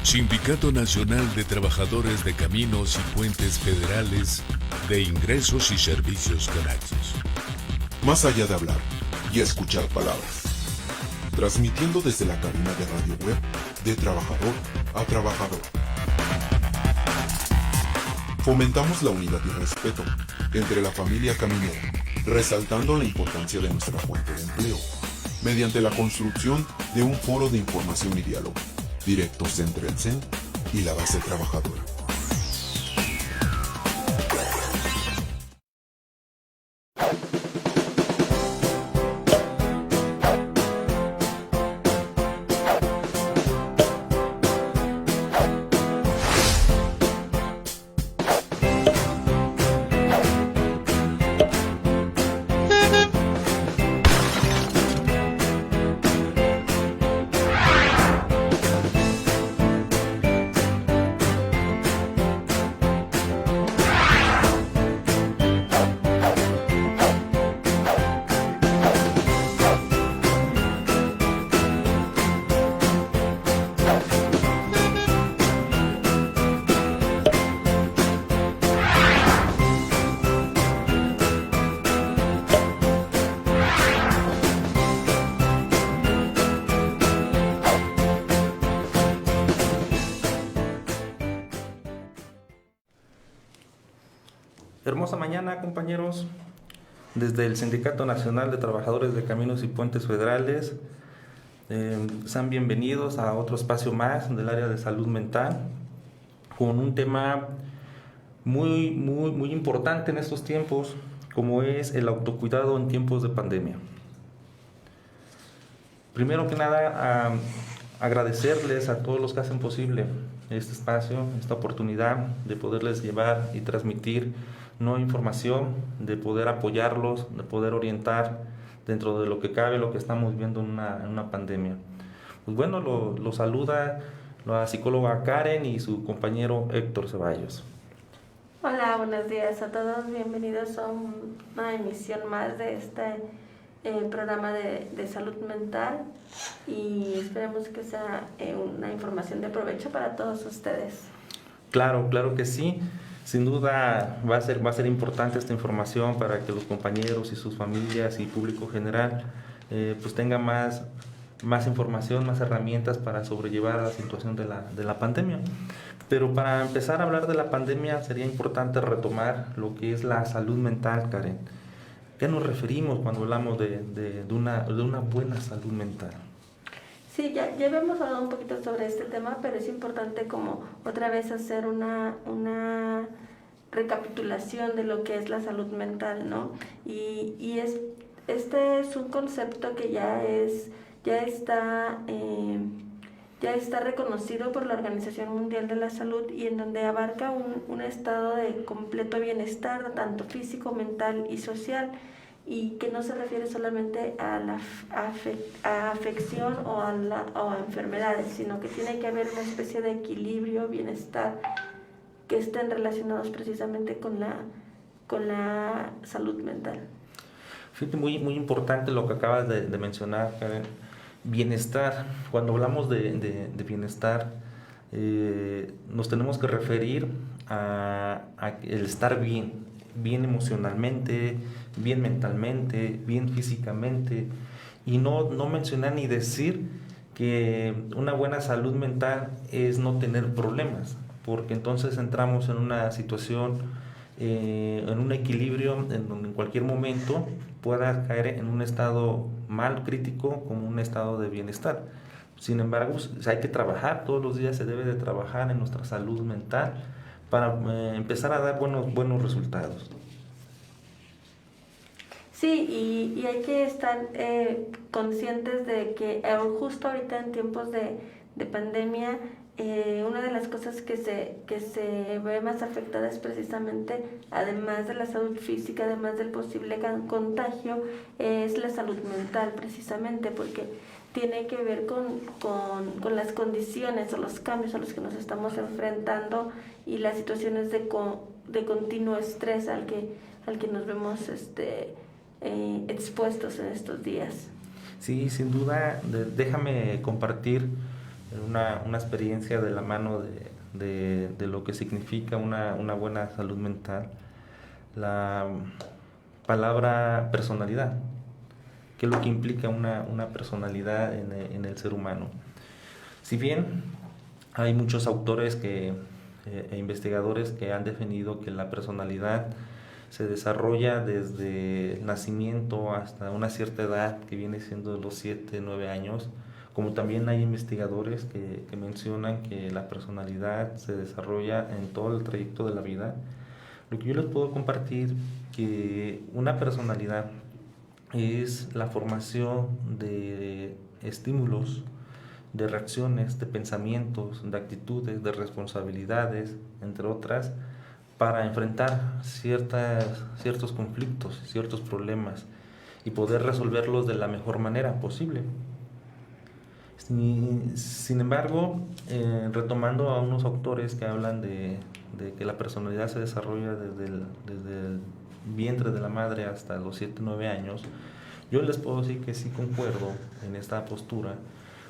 Sindicato Nacional de Trabajadores de Caminos y Puentes Federales de Ingresos y Servicios Canarios. Más allá de hablar y escuchar palabras. Transmitiendo desde la cabina de radio web de trabajador a trabajador. Fomentamos la unidad y respeto entre la familia caminera, resaltando la importancia de nuestra fuente de empleo, mediante la construcción de un foro de información y diálogo, directos entre el CEN y la base trabajadora. Hermosa mañana, compañeros. Desde el Sindicato Nacional de Trabajadores de Caminos y Puentes Federales, sean bienvenidos a otro espacio más del área de salud mental, con un tema muy importante en estos tiempos, como es el autocuidado en tiempos de pandemia. Primero que nada, agradecerles a todos los que hacen posible este espacio, esta oportunidad de poderles llevar y transmitir nueva información, de poder apoyarlos, de poder orientar dentro de lo que cabe, lo que estamos viviendo en una pandemia. Pues bueno, lo saluda la psicóloga Karen y su compañero Héctor Ceballos. Hola, buenos días a todos, bienvenidos a una emisión más de este programa de salud mental, y esperemos que sea una información de provecho para todos ustedes. Claro que sí. Sin duda va a ser importante esta información para que los compañeros y sus familias y público general pues tengan más información, más herramientas para sobrellevar la situación de la pandemia. Pero para empezar a hablar de la pandemia sería importante retomar lo que es la salud mental, Karen. ¿Qué nos referimos cuando hablamos de una buena salud mental? Sí, ya habíamos hablado un poquito sobre este tema, pero es importante como otra vez hacer una recapitulación de lo que es la salud mental, ¿no? Y este es un concepto que ya está reconocido por la Organización Mundial de la Salud, y en donde abarca un estado de completo bienestar, tanto físico, mental y social, y que no se refiere solamente a la afección o a enfermedades, sino que tiene que haber una especie de equilibrio, bienestar, que estén relacionados precisamente con la salud mental. Fíjate, muy importante lo que acabas de mencionar, Karen. Bienestar. Cuando hablamos de bienestar, nos tenemos que referir a el estar bien emocionalmente, bien mentalmente, bien físicamente, y no mencionar ni decir que una buena salud mental es no tener problemas, porque entonces entramos en una situación, en un equilibrio en donde en cualquier momento pueda caer en un estado mal crítico como un estado de bienestar. Sin embargo, hay que trabajar, todos los días se debe de trabajar en nuestra salud mental para empezar a dar buenos resultados. Sí, y hay que estar conscientes de que justo ahorita en tiempos de pandemia, una de las cosas que se ve más afectada es precisamente, además de la salud física, además del posible contagio, es la salud mental, precisamente porque tiene que ver con las condiciones o los cambios a los que nos estamos enfrentando y las situaciones de continuo estrés al que nos vemos expuestos en estos días. Sí, sin duda. Déjame compartir una experiencia de la mano de lo que significa una buena salud mental, la palabra personalidad, qué es lo que implica una personalidad en el ser humano. Si bien hay muchos autores e investigadores que han definido que la personalidad se desarrolla desde el nacimiento hasta una cierta edad, que viene siendo de los 7, 9 años, como también hay investigadores que mencionan que la personalidad se desarrolla en todo el trayecto de la vida. Lo que yo les puedo compartir, que una personalidad es la formación de estímulos, de reacciones, de pensamientos, de actitudes, de responsabilidades, entre otras, para enfrentar ciertos conflictos, ciertos problemas y poder resolverlos de la mejor manera posible. Sin embargo, retomando a unos autores que hablan de que la personalidad se desarrolla desde el vientre de la madre hasta los 7, 9 años, yo les puedo decir que sí concuerdo en esta postura,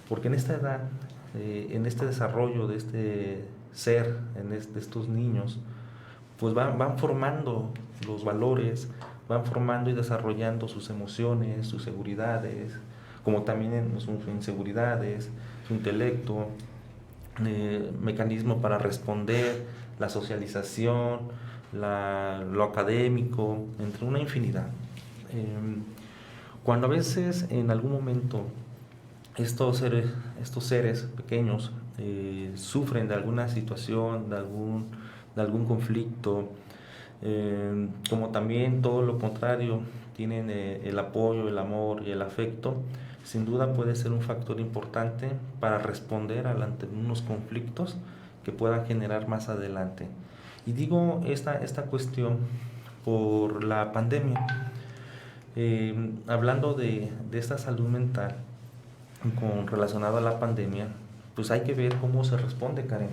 porque en esta edad, en este desarrollo de este ser, de estos niños, pues van formando los valores, van formando y desarrollando sus emociones, sus seguridades, como también sus inseguridades, su intelecto, mecanismo para responder, la socialización, lo académico, entre una infinidad. Cuando a veces en algún momento estos seres pequeños sufren de alguna situación, de algún conflicto, como también todo lo contrario, tienen el apoyo, el amor y el afecto, sin duda puede ser un factor importante para responder ante unos conflictos que puedan generar más adelante. Y digo esta cuestión por la pandemia. Hablando de esta salud mental relacionada a la pandemia, pues hay que ver cómo se responde, Karen,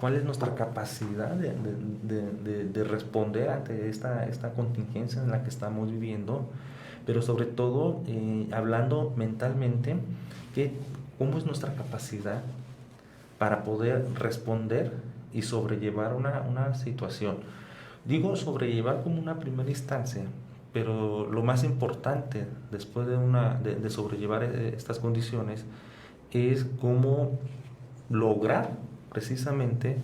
cuál es nuestra capacidad de responder ante esta contingencia en la que estamos viviendo, pero sobre todo hablando mentalmente, cómo es nuestra capacidad para poder responder y sobrellevar una situación. Digo sobrellevar como una primera instancia, pero lo más importante después de sobrellevar estas condiciones es cómo lograr precisamente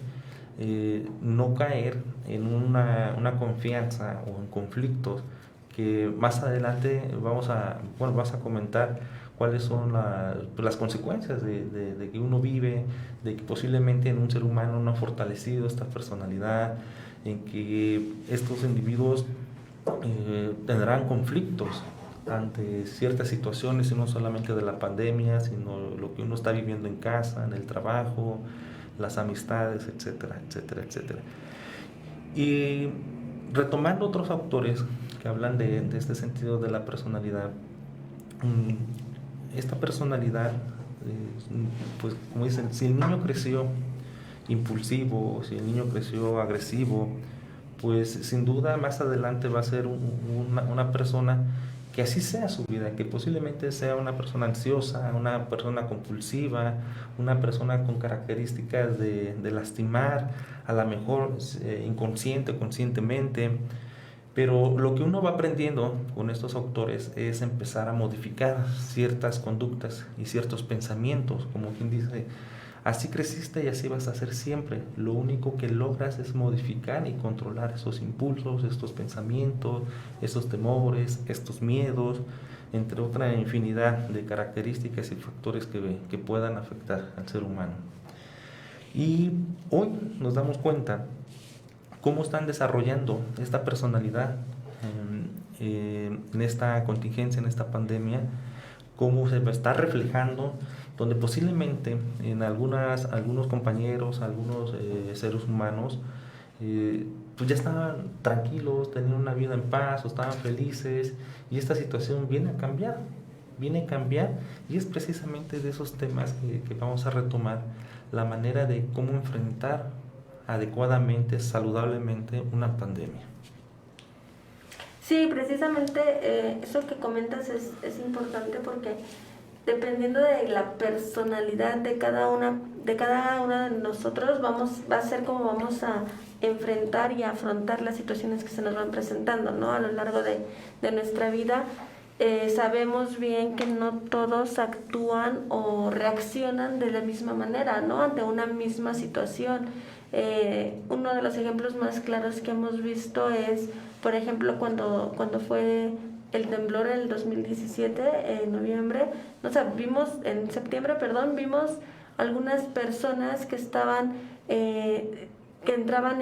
no caer en una confianza o en conflictos que más adelante vas a comentar cuáles son las consecuencias de que uno vive, de que posiblemente en un ser humano no ha fortalecido esta personalidad, en que estos individuos tendrán conflictos ante ciertas situaciones, y no solamente de la pandemia, sino lo que uno está viviendo en casa, en el trabajo, las amistades, etcétera, etcétera, etcétera. Y retomando otros autores que hablan de este sentido de la personalidad, esta personalidad, pues como dicen, si el niño creció impulsivo, si el niño creció agresivo, pues sin duda más adelante va a ser una persona que así sea su vida, que posiblemente sea una persona ansiosa, una persona compulsiva, una persona con características de lastimar, a lo mejor inconsciente o conscientemente. Pero lo que uno va aprendiendo con estos autores es empezar a modificar ciertas conductas y ciertos pensamientos, como quien dice, así creciste y así vas a ser siempre. Lo único que logras es modificar y controlar esos impulsos, estos pensamientos, esos temores, estos miedos, entre otra infinidad de características y factores que puedan afectar al ser humano. Y hoy nos damos cuenta cómo están desarrollando esta personalidad en esta contingencia, en esta pandemia, cómo se está reflejando, donde posiblemente en algunos compañeros, algunos seres humanos, pues ya estaban tranquilos, tenían una vida en paz, o estaban felices, y esta situación viene a cambiar, y es precisamente de esos temas que vamos a retomar, la manera de cómo enfrentar adecuadamente, saludablemente una pandemia. Sí, precisamente eso que comentas es importante porque dependiendo de la personalidad de cada una de nosotros, va a ser como vamos a enfrentar y afrontar las situaciones que se nos van presentando, ¿no? A lo largo de nuestra vida. Sabemos bien que no todos actúan o reaccionan de la misma manera, ¿no? Ante una misma situación. Uno de los ejemplos más claros que hemos visto es, por ejemplo, cuando fue el temblor en el 2017, en noviembre, en septiembre, vimos algunas personas que entraban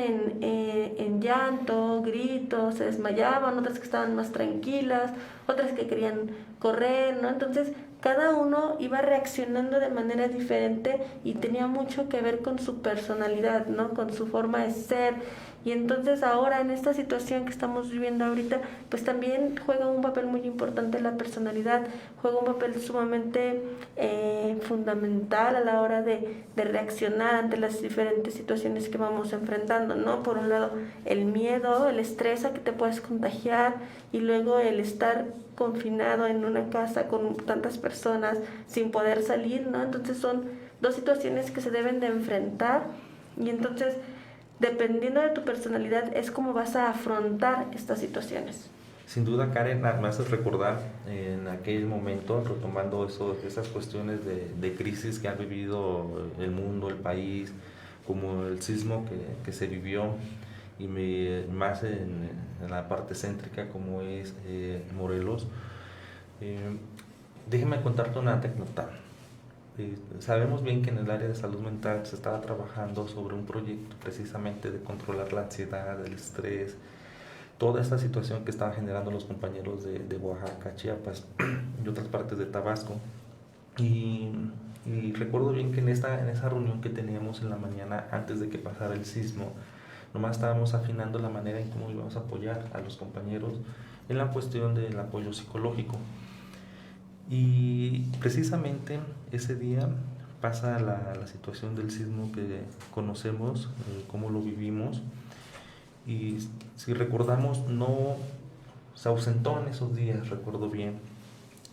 en llanto, gritos, se desmayaban, otras que estaban más tranquilas, otras que querían correr, ¿no? Entonces, cada uno iba reaccionando de manera diferente y tenía mucho que ver con su personalidad, ¿no? Con su forma de ser. Y entonces ahora en esta situación que estamos viviendo ahorita, pues también juega un papel muy importante la personalidad, juega un papel sumamente fundamental a la hora de reaccionar ante las diferentes situaciones que vamos enfrentando, ¿no? Por un lado, el miedo, el estrés a que te puedas contagiar, y luego el estar confinado en una casa con tantas personas sin poder salir, ¿no? Entonces son dos situaciones que se deben de enfrentar, y entonces, dependiendo de tu personalidad, es como vas a afrontar estas situaciones. Sin duda, Karen, me haces recordar en aquel momento, retomando esas cuestiones de crisis que ha vivido el mundo, el país, como el sismo que se vivió, y más en la parte céntrica como es Morelos. Déjeme contarte una anécdota. Sabemos bien que en el área de salud mental se estaba trabajando sobre un proyecto precisamente de controlar la ansiedad, el estrés, toda esta situación que estaban generando los compañeros de Oaxaca, Chiapas y otras partes de Tabasco. Y recuerdo bien que en esa reunión que teníamos en la mañana antes de que pasara el sismo, nomás estábamos afinando la manera en cómo íbamos a apoyar a los compañeros en la cuestión del apoyo psicológico. Y precisamente ese día pasa la situación del sismo que conocemos, cómo lo vivimos, y si recordamos, no se ausentó en esos días, recuerdo bien,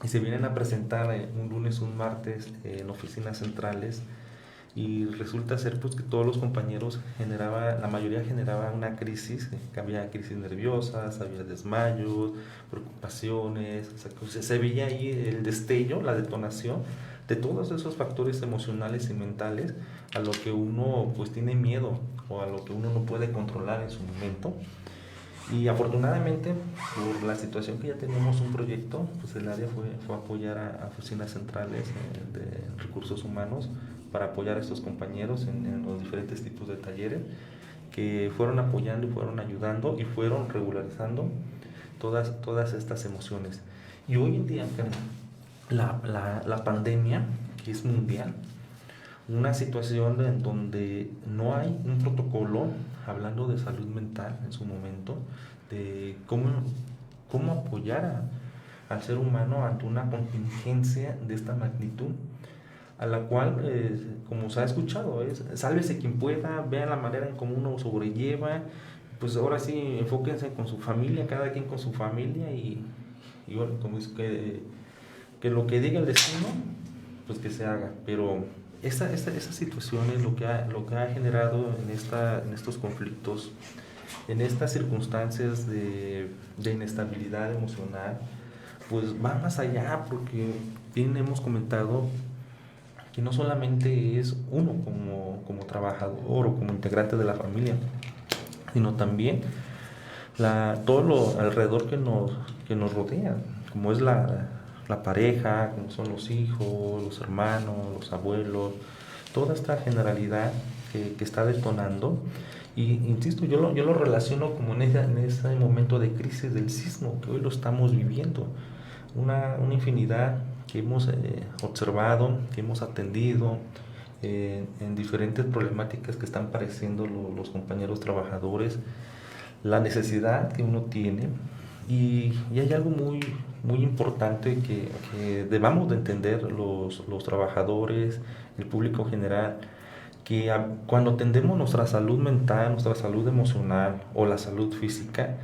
y se vienen a presentar un lunes, un martes en oficinas centrales, y resulta ser pues que todos los compañeros la mayoría generaba una crisis, que había crisis nerviosas, había desmayos, preocupaciones, o sea, que se veía ahí el destello, la detonación de todos esos factores emocionales y mentales a lo que uno pues tiene miedo o a lo que uno no puede controlar en su momento. Y afortunadamente, por la situación que ya teníamos un proyecto, pues el área fue a apoyar a oficinas centrales de recursos humanos para apoyar a estos compañeros en los diferentes tipos de talleres, que fueron apoyando y fueron ayudando y fueron regularizando todas estas emociones. Y hoy en día, la pandemia, que es mundial, una situación en donde no hay un protocolo, hablando de salud mental en su momento, de cómo apoyar al ser humano ante una contingencia de esta magnitud, a la cual, como se ha escuchado, es sálvese quien pueda, vean la manera en cómo uno sobrelleva, pues ahora sí, enfóquense con su familia, cada quien con su familia, y bueno, como es que lo que diga el destino, pues que se haga. Pero esas situaciones, lo que ha generado en estos conflictos, en estas circunstancias de inestabilidad emocional, pues va más allá, porque bien hemos comentado que no solamente es uno como trabajador o como integrante de la familia, sino también todo lo alrededor que nos rodea, como es la pareja, como son los hijos, los hermanos, los abuelos, toda esta generalidad que está detonando. Y insisto, yo lo relaciono como en ese momento de crisis del sismo que hoy lo estamos viviendo, una infinidad que hemos observado, que hemos atendido en diferentes problemáticas que están padeciendo los compañeros trabajadores, la necesidad que uno tiene. Y hay algo muy, muy importante que debamos de entender los trabajadores, el público general, que cuando atendemos nuestra salud mental, nuestra salud emocional o la salud física,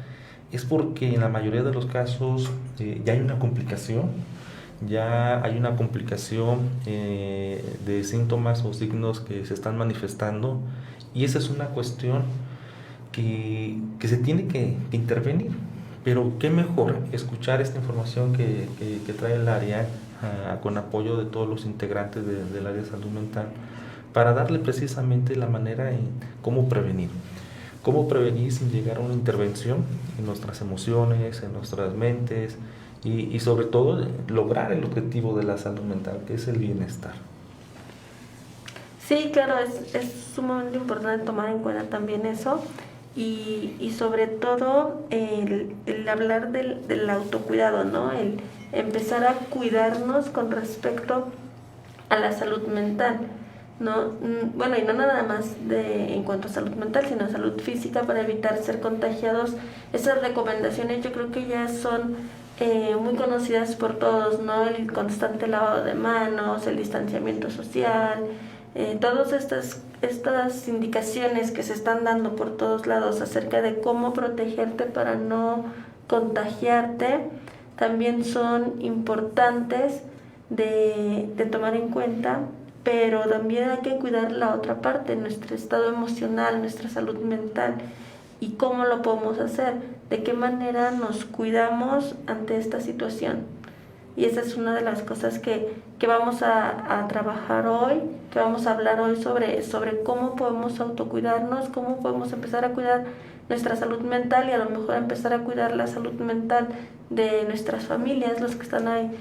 es porque en la mayoría de los casos ya hay una complicación, ya hay una complicación de síntomas o signos que se están manifestando, y esa es una cuestión que se tiene que intervenir. Pero qué mejor escuchar esta información que trae el área con apoyo de todos los integrantes del área de salud mental, para darle precisamente la manera en cómo prevenir. Cómo prevenir sin llegar a una intervención en nuestras emociones, en nuestras mentes, y sobre todo lograr el objetivo de la salud mental, que es el bienestar. Sí, claro, es sumamente importante tomar en cuenta también eso, y sobre todo el hablar del autocuidado, ¿no? El empezar a cuidarnos con respecto a la salud mental, ¿no? Bueno, y no nada más en cuanto a salud mental, sino salud física, para evitar ser contagiados. Esas recomendaciones yo creo que ya son muy conocidas por todos, ¿no? El constante lavado de manos, el distanciamiento social, todas estas indicaciones que se están dando por todos lados acerca de cómo protegerte para no contagiarte, también son importantes de tomar en cuenta. Pero también hay que cuidar la otra parte, nuestro estado emocional, nuestra salud mental. ¿Y cómo lo podemos hacer? ¿De qué manera nos cuidamos ante esta situación? Y esa es una de las cosas que vamos a trabajar hoy, que vamos a hablar hoy sobre cómo podemos autocuidarnos, cómo podemos empezar a cuidar nuestra salud mental, y a lo mejor empezar a cuidar la salud mental de nuestras familias, los que están ahí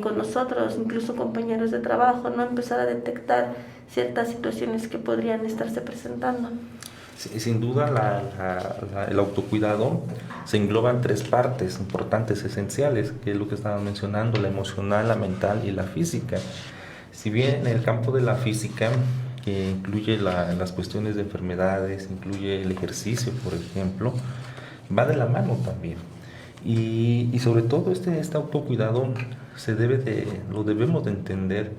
con nosotros, incluso compañeros de trabajo, ¿no? Empezar a detectar ciertas situaciones que podrían estarse presentando. Sí, sin duda el autocuidado se engloba en 3 partes importantes, esenciales, que es lo que estaba mencionando: la emocional, la mental y la física. Si bien en el campo de la física, que incluye las cuestiones de enfermedades, incluye el ejercicio, por ejemplo, va de la mano también. Y sobre todo este autocuidado lo debemos de entender,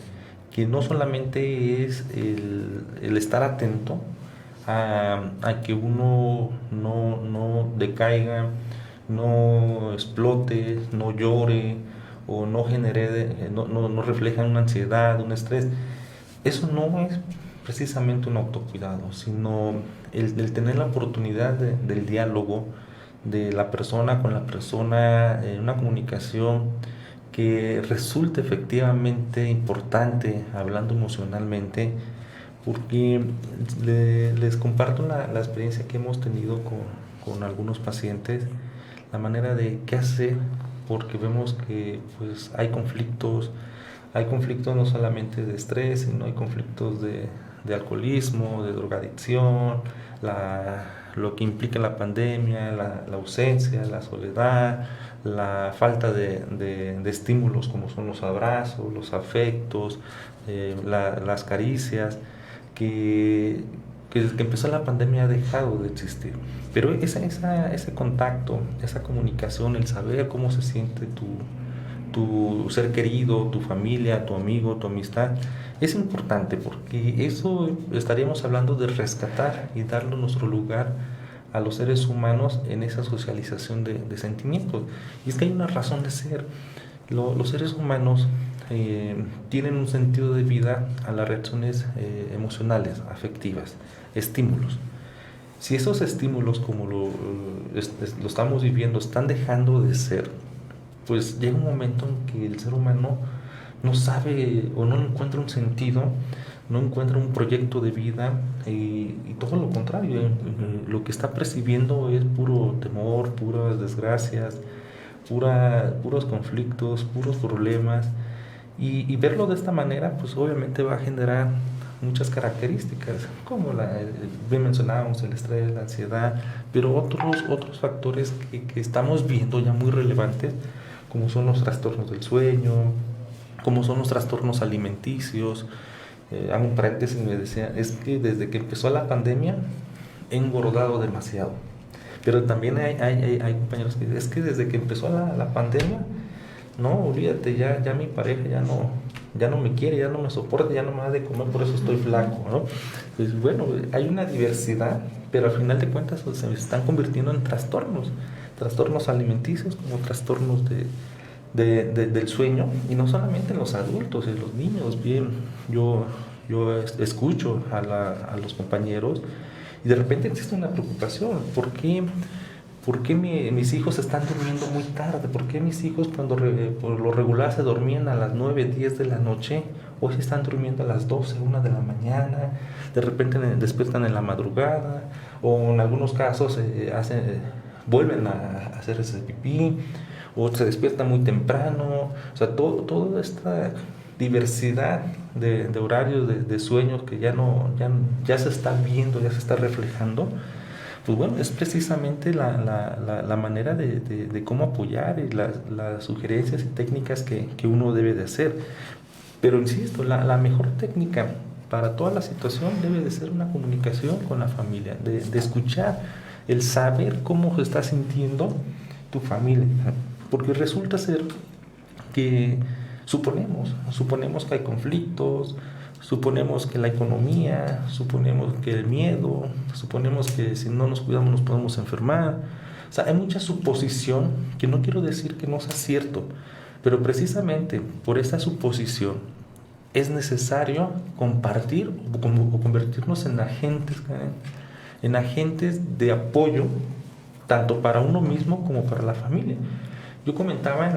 que no solamente es el estar atento a que uno no decaiga, no explote, no llore, o no refleja una ansiedad, un estrés. Eso no es precisamente un autocuidado, sino el tener la oportunidad del diálogo de la persona con la persona, una comunicación que resulte efectivamente importante, hablando emocionalmente, porque les comparto la experiencia que hemos tenido con algunos pacientes, la manera de qué hacer, porque vemos que pues hay conflictos no solamente de estrés, sino hay conflictos de alcoholismo, de drogadicción, lo que implica la pandemia, la ausencia, la soledad, la falta de estímulos como son los abrazos, los afectos, las caricias, que desde que empezó la pandemia ha dejado de existir. Pero ese contacto, esa comunicación, el saber cómo se siente tu ser querido, tu familia, tu amigo, tu amistad, es importante, porque eso estaríamos hablando de rescatar y darle nuestro lugar a los seres humanos en esa socialización de sentimientos. Y es que hay una razón de ser. Los seres humanos tienen un sentido de vida a las reacciones emocionales, afectivas, estímulos. Si esos estímulos, como lo estamos viviendo, están dejando de ser, pues llega un momento en que el ser humano no sabe o no encuentra un sentido, no encuentra un proyecto de vida, y todo lo contrario, lo que está percibiendo es puro temor, puras desgracias, puros conflictos, puros problemas, y verlo de esta manera pues obviamente va a generar muchas características, como bien mencionábamos, el estrés, la ansiedad, pero otros factores que estamos viendo ya muy relevantes, como son los trastornos del sueño, como son los trastornos alimenticios. Hago un paréntesis, me decía, es que desde que empezó la pandemia he engordado demasiado. Pero también hay compañeros que dicen, es que desde que empezó la pandemia, no, olvídate, ya mi pareja ya no me quiere, ya no me soporta, ya no me da de comer, por eso estoy flaco, ¿no? Pues bueno, hay una diversidad, pero al final de cuentas pues, se están convirtiendo en trastornos alimenticios, como trastornos del sueño, y no solamente en los adultos, en los niños. Bien, yo escucho a los compañeros y de repente existe una preocupación. ¿Por qué mis hijos están durmiendo muy tarde? ¿Por qué mis hijos cuando por lo regular se dormían a las 9, 10 de la noche, hoy se están durmiendo a las 12, 1 de la mañana? De repente despiertan en la madrugada, o en algunos casos vuelven a hacer ese pipí, o se despiertan muy temprano. O sea, toda esta diversidad de horarios de sueños que ya se está viendo, ya se está reflejando. Pues bueno, es precisamente la manera de cómo apoyar y las sugerencias y técnicas que uno debe de hacer. Pero insisto, la mejor técnica para toda la situación debe de ser una comunicación con la familia, de escuchar, el saber cómo se está sintiendo tu familia. Porque resulta ser que suponemos que hay conflictos, suponemos que la economía, suponemos que el miedo, suponemos que si no nos cuidamos nos podemos enfermar. O sea, hay mucha suposición, que no quiero decir que no sea cierto, pero precisamente por esa suposición es necesario compartir o convertirnos en agentes de apoyo, tanto para uno mismo como para la familia. Yo comentaba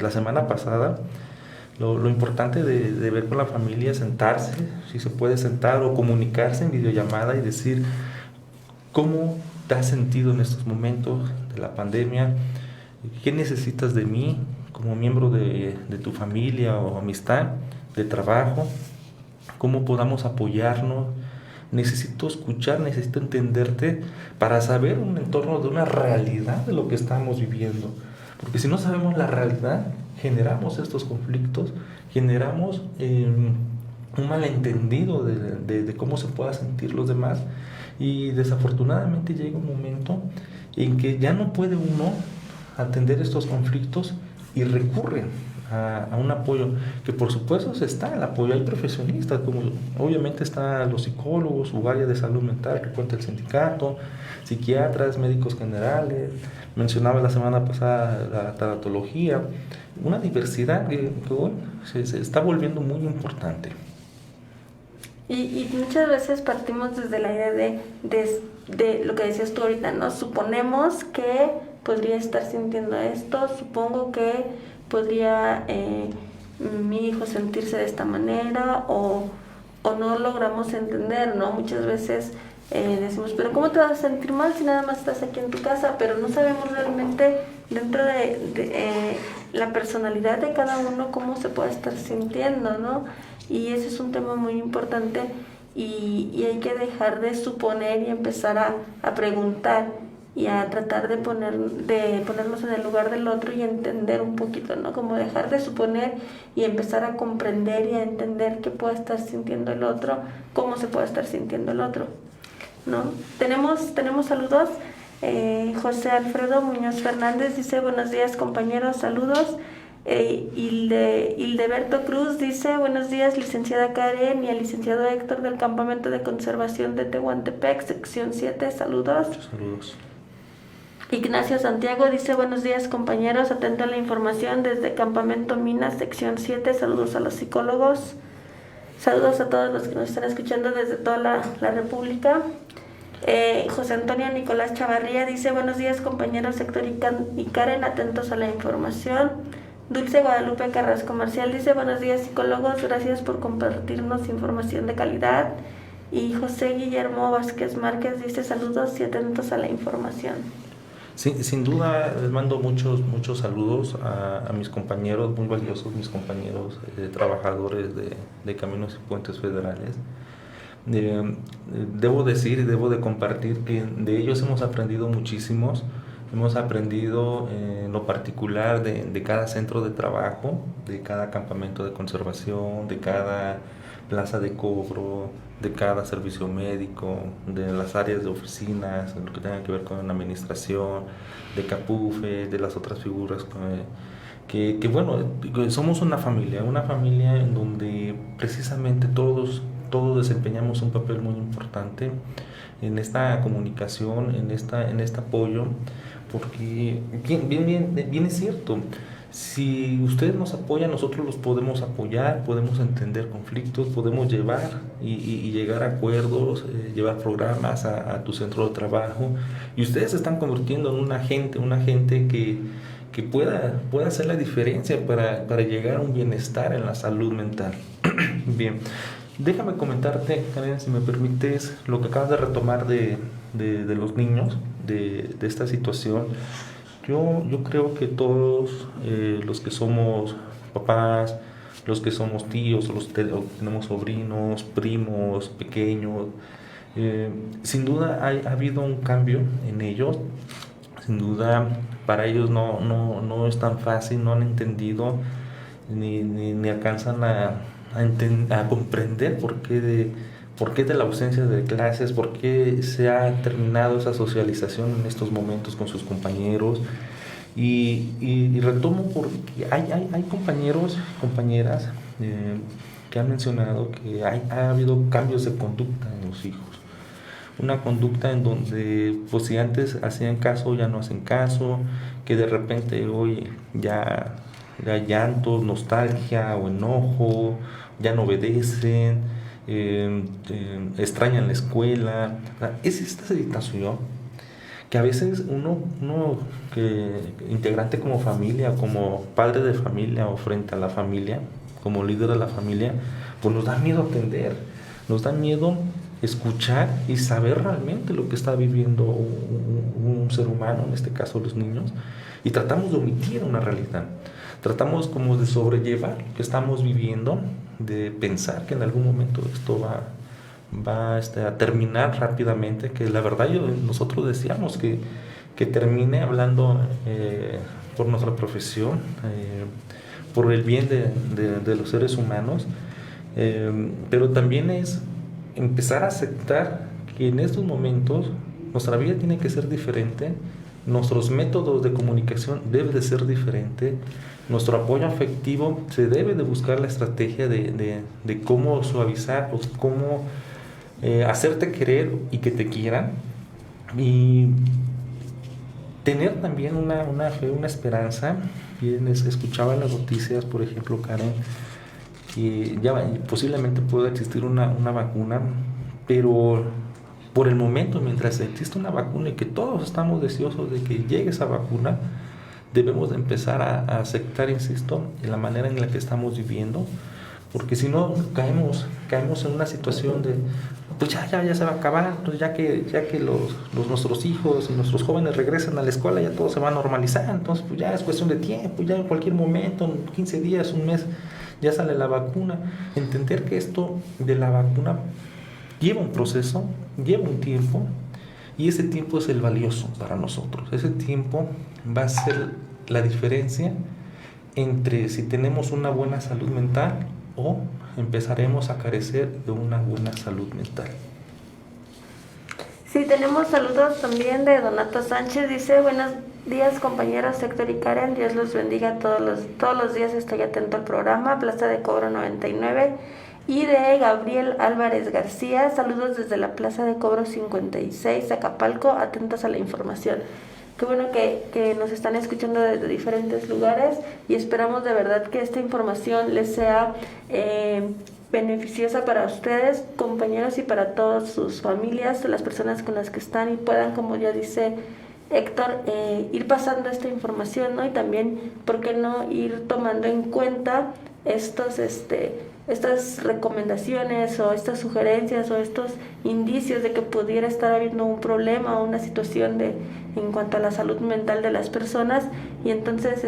la semana pasada lo importante de ver con la familia, sentarse, si se puede sentar o comunicarse en videollamada y decir cómo te has sentido en estos momentos de la pandemia, qué necesitas de mí como miembro de tu familia o amistad, de trabajo, cómo podamos apoyarnos. Necesito escuchar, necesito entenderte para saber un entorno de una realidad de lo que estamos viviendo. Porque si no sabemos la realidad, generamos estos conflictos, generamos un malentendido de cómo se pueda sentir los demás, y desafortunadamente llega un momento en que ya no puede uno atender estos conflictos y recurre a un apoyo, que por supuesto está el apoyo, hay profesionistas, como obviamente están los psicólogos, su área de salud mental que cuenta el sindicato, psiquiatras, médicos generales, mencionaba la semana pasada la tanatología, una diversidad que hoy se está volviendo muy importante. Y muchas veces partimos desde la idea de lo que decías tú ahorita, ¿no? Suponemos que podría estar sintiendo esto, supongo que podría mi hijo sentirse de esta manera, o no logramos entender, ¿no? Muchas veces decimos, pero ¿cómo te vas a sentir mal si nada más estás aquí en tu casa? Pero no sabemos realmente dentro de la personalidad de cada uno cómo se puede estar sintiendo, ¿no? Y ese es un tema muy importante, y hay que dejar de suponer y empezar a preguntar y a tratar de ponernos en el lugar del otro y entender un poquito, ¿no? Como dejar de suponer y empezar a comprender y a entender qué puede estar sintiendo el otro, cómo se puede estar sintiendo el otro, ¿no? Tenemos saludos. José Alfredo Muñoz Fernández dice: buenos días compañeros, saludos. Hildeberto Cruz dice: buenos días licenciada Karen y al licenciado Héctor del Campamento de Conservación de Tehuantepec, sección 7, saludos. Muchos saludos. Ignacio Santiago dice: buenos días compañeros, atento a la información desde Campamento Minas, sección 7, saludos a los psicólogos, saludos a todos los que nos están escuchando desde toda la República. José Antonio Nicolás Chavarría dice: buenos días compañeros Héctor y Karen, atentos a la información. Dulce Guadalupe Carrasco Marcial dice: buenos días psicólogos, gracias por compartirnos información de calidad. Y José Guillermo Vázquez Márquez dice: saludos y atentos a la información. Sí, sin duda les mando muchos saludos a mis compañeros, muy valiosos, mis compañeros trabajadores de Caminos y Puentes Federales. Debo decir y debo de compartir que de ellos hemos aprendido muchísimos. Hemos aprendido en lo particular de cada centro de trabajo, de cada campamento de conservación, de cada plaza de cobro, de cada servicio médico, de las áreas de oficinas, lo que tenga que ver con la administración, de CAPUFE, de las otras figuras que bueno, somos una familia en donde precisamente todos desempeñamos un papel muy importante en esta comunicación, en este apoyo, porque bien es cierto. Si ustedes nos apoyan, nosotros los podemos apoyar, podemos entender conflictos, podemos llevar y llegar a acuerdos, llevar programas a tu centro de trabajo, y ustedes se están convirtiendo en un agente que pueda hacer la diferencia para llegar a un bienestar en la salud mental. Bien, déjame comentarte, Karen, si me permites, lo que acabas de retomar de los niños, de esta situación. Yo creo que todos los que somos papás, los que somos tíos, o tenemos sobrinos, primos, pequeños, sin duda ha habido un cambio en ellos. Sin duda para ellos no es tan fácil, no han entendido ni alcanzan a comprender por qué de la ausencia de clases, por qué se ha terminado esa socialización en estos momentos con sus compañeros. Y retomo porque hay compañeros, compañeras que han mencionado que ha habido cambios de conducta en los hijos. Una conducta en donde, pues si antes hacían caso, ya no hacen caso, que de repente hoy ya llantos, nostalgia o enojo, ya no obedecen. Extrañan la escuela. Es esta situación que a veces uno que integrante como familia, como padre de familia o frente a la familia, como líder de la familia, pues nos da miedo atender, nos da miedo escuchar y saber realmente lo que está viviendo un ser humano, en este caso los niños, y tratamos de omitir una realidad. Tratamos como de sobrellevar lo que estamos viviendo, de pensar que en algún momento esto va a terminar rápidamente, que la verdad nosotros deseamos que termine, hablando por nuestra profesión, por el bien de los seres humanos, pero también es empezar a aceptar que en estos momentos nuestra vida tiene que ser diferente, nuestros métodos de comunicación deben de ser diferentes. Nuestro apoyo afectivo se debe de buscar la estrategia de cómo suavizar o cómo hacerte querer y que te quieran, y tener también una fe, una esperanza. Bien, escuchaba en las noticias, por ejemplo, Karen, que ya posiblemente pueda existir una vacuna, pero por el momento, mientras existe una vacuna y que todos estamos deseosos de que llegue esa vacuna, debemos de empezar a aceptar, insisto, en la manera en la que estamos viviendo, porque si no caemos en una situación de pues ya se va a acabar, entonces ya que nuestros hijos y nuestros jóvenes regresen a la escuela, ya todo se va a normalizar, entonces pues ya es cuestión de tiempo, ya en cualquier momento, en 15 días, un mes, ya sale la vacuna. Entender que esto de la vacuna lleva un proceso, lleva un tiempo, y ese tiempo es el valioso para nosotros. Ese tiempo va a ser la diferencia entre si tenemos una buena salud mental o empezaremos a carecer de una buena salud mental. Sí, tenemos saludos también de Donato Sánchez. Dice: buenos días, compañeros Héctor y Karen, Dios los bendiga todos los días, estoy atento al programa. Plaza de Cobro 99. Y de Gabriel Álvarez García: saludos desde la Plaza de Cobro 56, Acapalco, atentos a la información. Qué bueno que nos están escuchando desde diferentes lugares, y esperamos de verdad que esta información les sea beneficiosa para ustedes, compañeros, y para todas sus familias, las personas con las que están, y puedan, como ya dice Héctor, ir pasando esta información, ¿no? Y también, ¿por qué no ir tomando en cuenta estas recomendaciones o estas sugerencias o estos indicios de que pudiera estar habiendo un problema o una situación en cuanto a la salud mental de las personas? Y entonces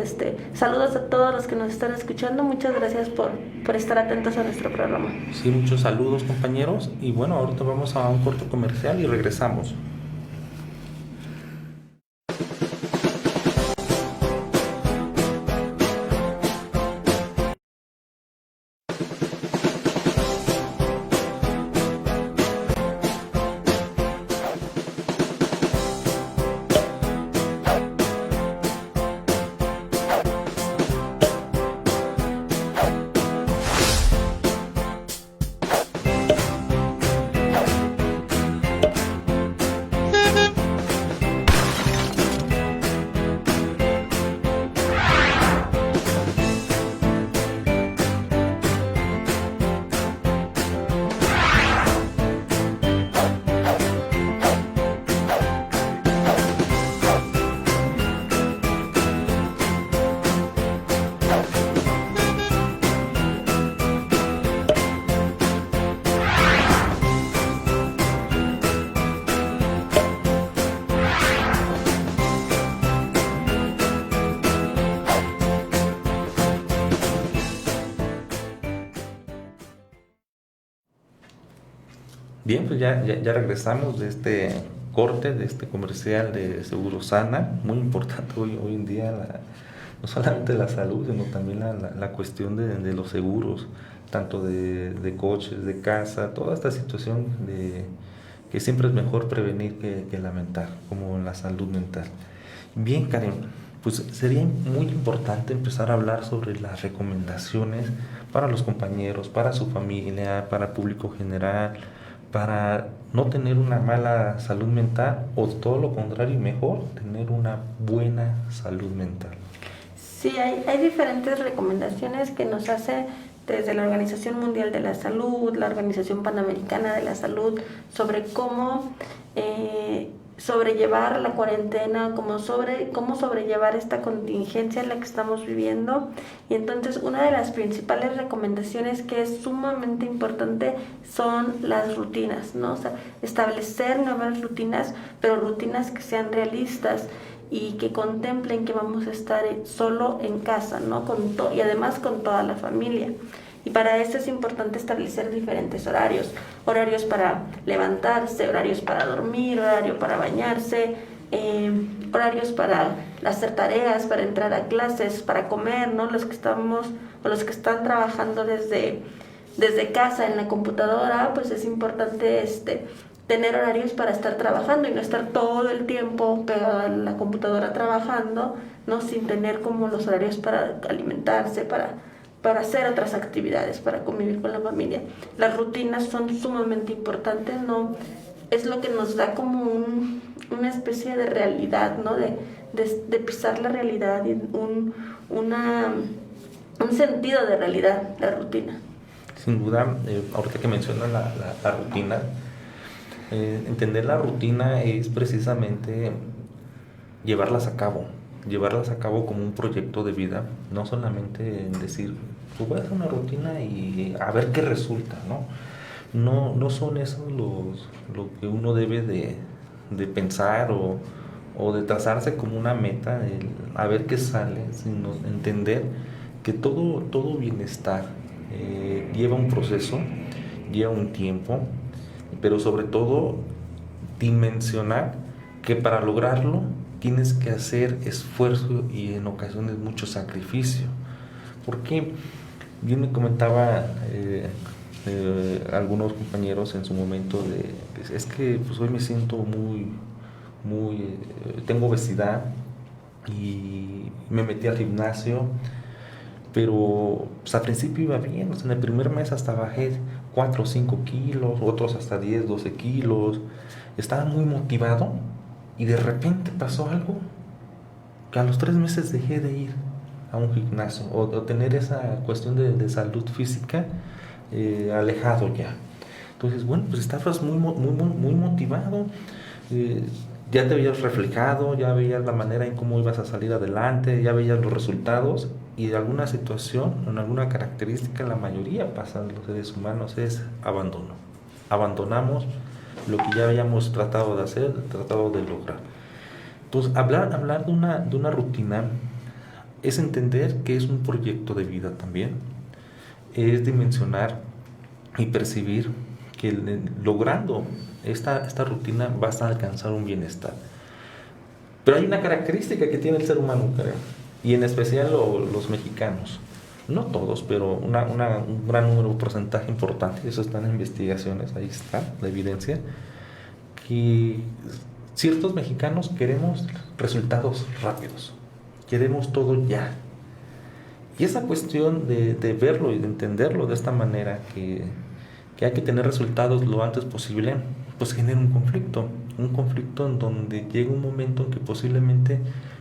saludos a todos los que nos están escuchando, muchas gracias por estar atentos a nuestro programa. Sí, muchos saludos, compañeros, y bueno, ahorita vamos a un corto comercial y regresamos. Bien, pues ya regresamos de este corte, de este comercial de Seguro Sana, muy importante hoy en día, no solamente la salud, sino también la cuestión de los seguros, tanto de coches, de casa, toda esta situación que siempre es mejor prevenir que lamentar, como en la salud mental. Bien, Karen, pues sería muy importante empezar a hablar sobre las recomendaciones para los compañeros, para su familia, para el público general, para no tener una mala salud mental o todo lo contrario, mejor tener una buena salud mental. Sí, hay diferentes recomendaciones que nos hace desde la Organización Mundial de la Salud, la Organización Panamericana de la Salud, sobre cómo sobrellevar la cuarentena, cómo sobrellevar esta contingencia en la que estamos viviendo. Y entonces una de las principales recomendaciones que es sumamente importante son las rutinas, ¿no? O sea, establecer nuevas rutinas, pero rutinas que sean realistas y que contemplen que vamos a estar solo en casa, ¿no? Y además con toda la familia. Y para eso es importante establecer diferentes horarios para levantarse, horarios para dormir, horario para bañarse, horarios para hacer tareas, para entrar a clases, para comer, ¿no? Los que están trabajando desde casa en la computadora, pues es importante tener horarios para estar trabajando y no estar todo el tiempo pegado a la computadora trabajando, ¿no? Sin tener como los horarios para alimentarse, para hacer otras actividades, para convivir con la familia. Las rutinas son sumamente importantes, ¿no? Es lo que nos da como una especie de realidad, ¿no? De pisar la realidad y un sentido de realidad, la rutina. Sin duda, ahorita que mencionas la rutina, entender la rutina es precisamente llevarlas a cabo como un proyecto de vida, no solamente en decir, pues voy a hacer una rutina y a ver qué resulta, ¿no? No son esos lo que uno debe de pensar o de trazarse como una meta, a ver qué sale, sino entender que todo bienestar lleva un proceso, lleva un tiempo, pero sobre todo dimensionar que para lograrlo tienes que hacer esfuerzo y en ocasiones mucho sacrificio. Porque bien me comentaba algunos compañeros en su momento es que pues hoy me siento muy tengo obesidad y me metí al gimnasio, pero pues, al principio iba bien, o sea, en el primer mes hasta bajé 4 o 5 kilos, otros hasta 10, 12 kilos, estaba muy motivado y de repente pasó algo que a los 3 meses dejé de ir a un gimnasio o tener esa cuestión de salud física alejado ya. Entonces, bueno, pues estabas muy motivado, ya te veías reflejado, ya veías la manera en cómo ibas a salir adelante, ya veías los resultados y de alguna situación, en alguna característica, la mayoría pasan los seres humanos es abandono. Abandonamos lo que ya habíamos tratado de hacer, tratado de lograr. Entonces, hablar de una rutina es entender que es un proyecto de vida también, es dimensionar y percibir que logrando esta rutina vas a alcanzar un bienestar. Pero hay una característica que tiene el ser humano, creo, y en especial los mexicanos, no todos, pero un gran número, un porcentaje importante, eso está en investigaciones, ahí está la evidencia, que ciertos mexicanos queremos resultados rápidos, queremos todo ya. Y esa cuestión de verlo y de entenderlo de esta manera, que hay que tener resultados lo antes posible, pues genera un conflicto en donde llega un momento en que posiblemente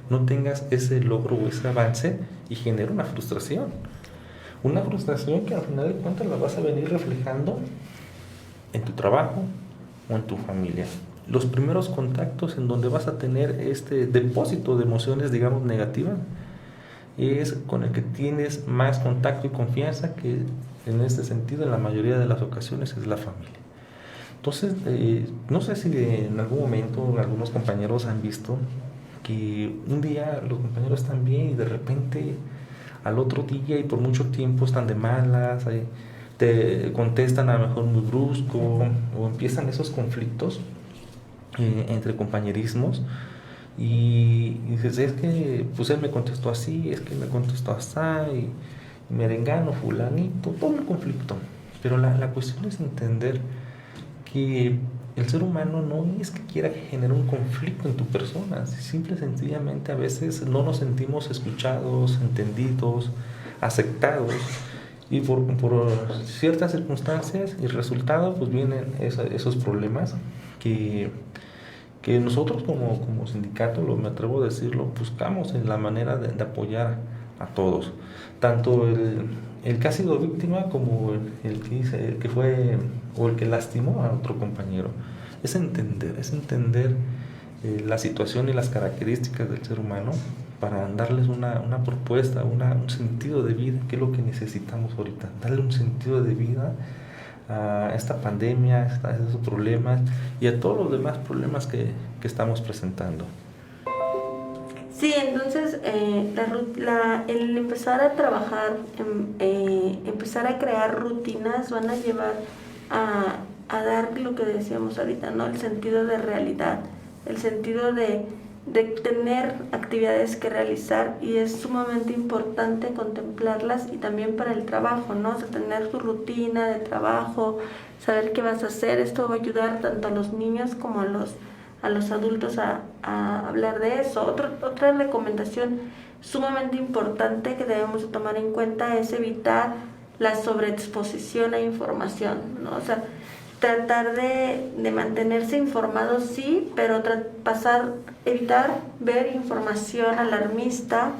no tengas ese logro o ese avance y genera una frustración que al final de cuentas la vas a venir reflejando en tu trabajo o en tu familia. Los primeros contactos en donde vas a tener este depósito de emociones, digamos, negativas, es con el que tienes más contacto y confianza, que en este sentido en la mayoría de las ocasiones es la familia. Entonces, no sé si en algún momento algunos compañeros han visto que un día los compañeros están bien y de repente al otro día y por mucho tiempo están de malas, te contestan a lo mejor muy brusco, o empiezan esos conflictos entre compañerismos, y dices, es que pues él me contestó así, es que me contestó así, y merengano, fulanito, todo un conflicto. Pero la cuestión es entender que el ser humano no es que quiera generar un conflicto en tu persona, simple y sencillamente a veces no nos sentimos escuchados, entendidos, aceptados, y por ciertas circunstancias y resultado pues vienen esos problemas que nosotros como sindicato, me atrevo a decirlo, buscamos en la manera de apoyar a todos, tanto el que ha sido víctima como el que fue o el que lastimó a otro compañero. Es entender la situación y las características del ser humano para darles una propuesta, un sentido de vida, que es lo que necesitamos ahorita, darle un sentido de vida a esta pandemia, a esos problemas y a todos los demás problemas que estamos presentando. Sí, entonces el empezar a trabajar, empezar a crear rutinas van a llevar a dar lo que decíamos ahorita, ¿no? El sentido de realidad, el sentido de tener actividades que realizar, y es sumamente importante contemplarlas, y también para el trabajo, ¿no? O sea, tener tu rutina de trabajo, saber qué vas a hacer. Esto va a ayudar tanto a los niños como a los adultos a hablar de eso. Otra recomendación sumamente importante que debemos de tomar en cuenta es evitar la sobreexposición a información, ¿no? O sea, tratar de mantenerse informados, sí, pero evitar ver información alarmista,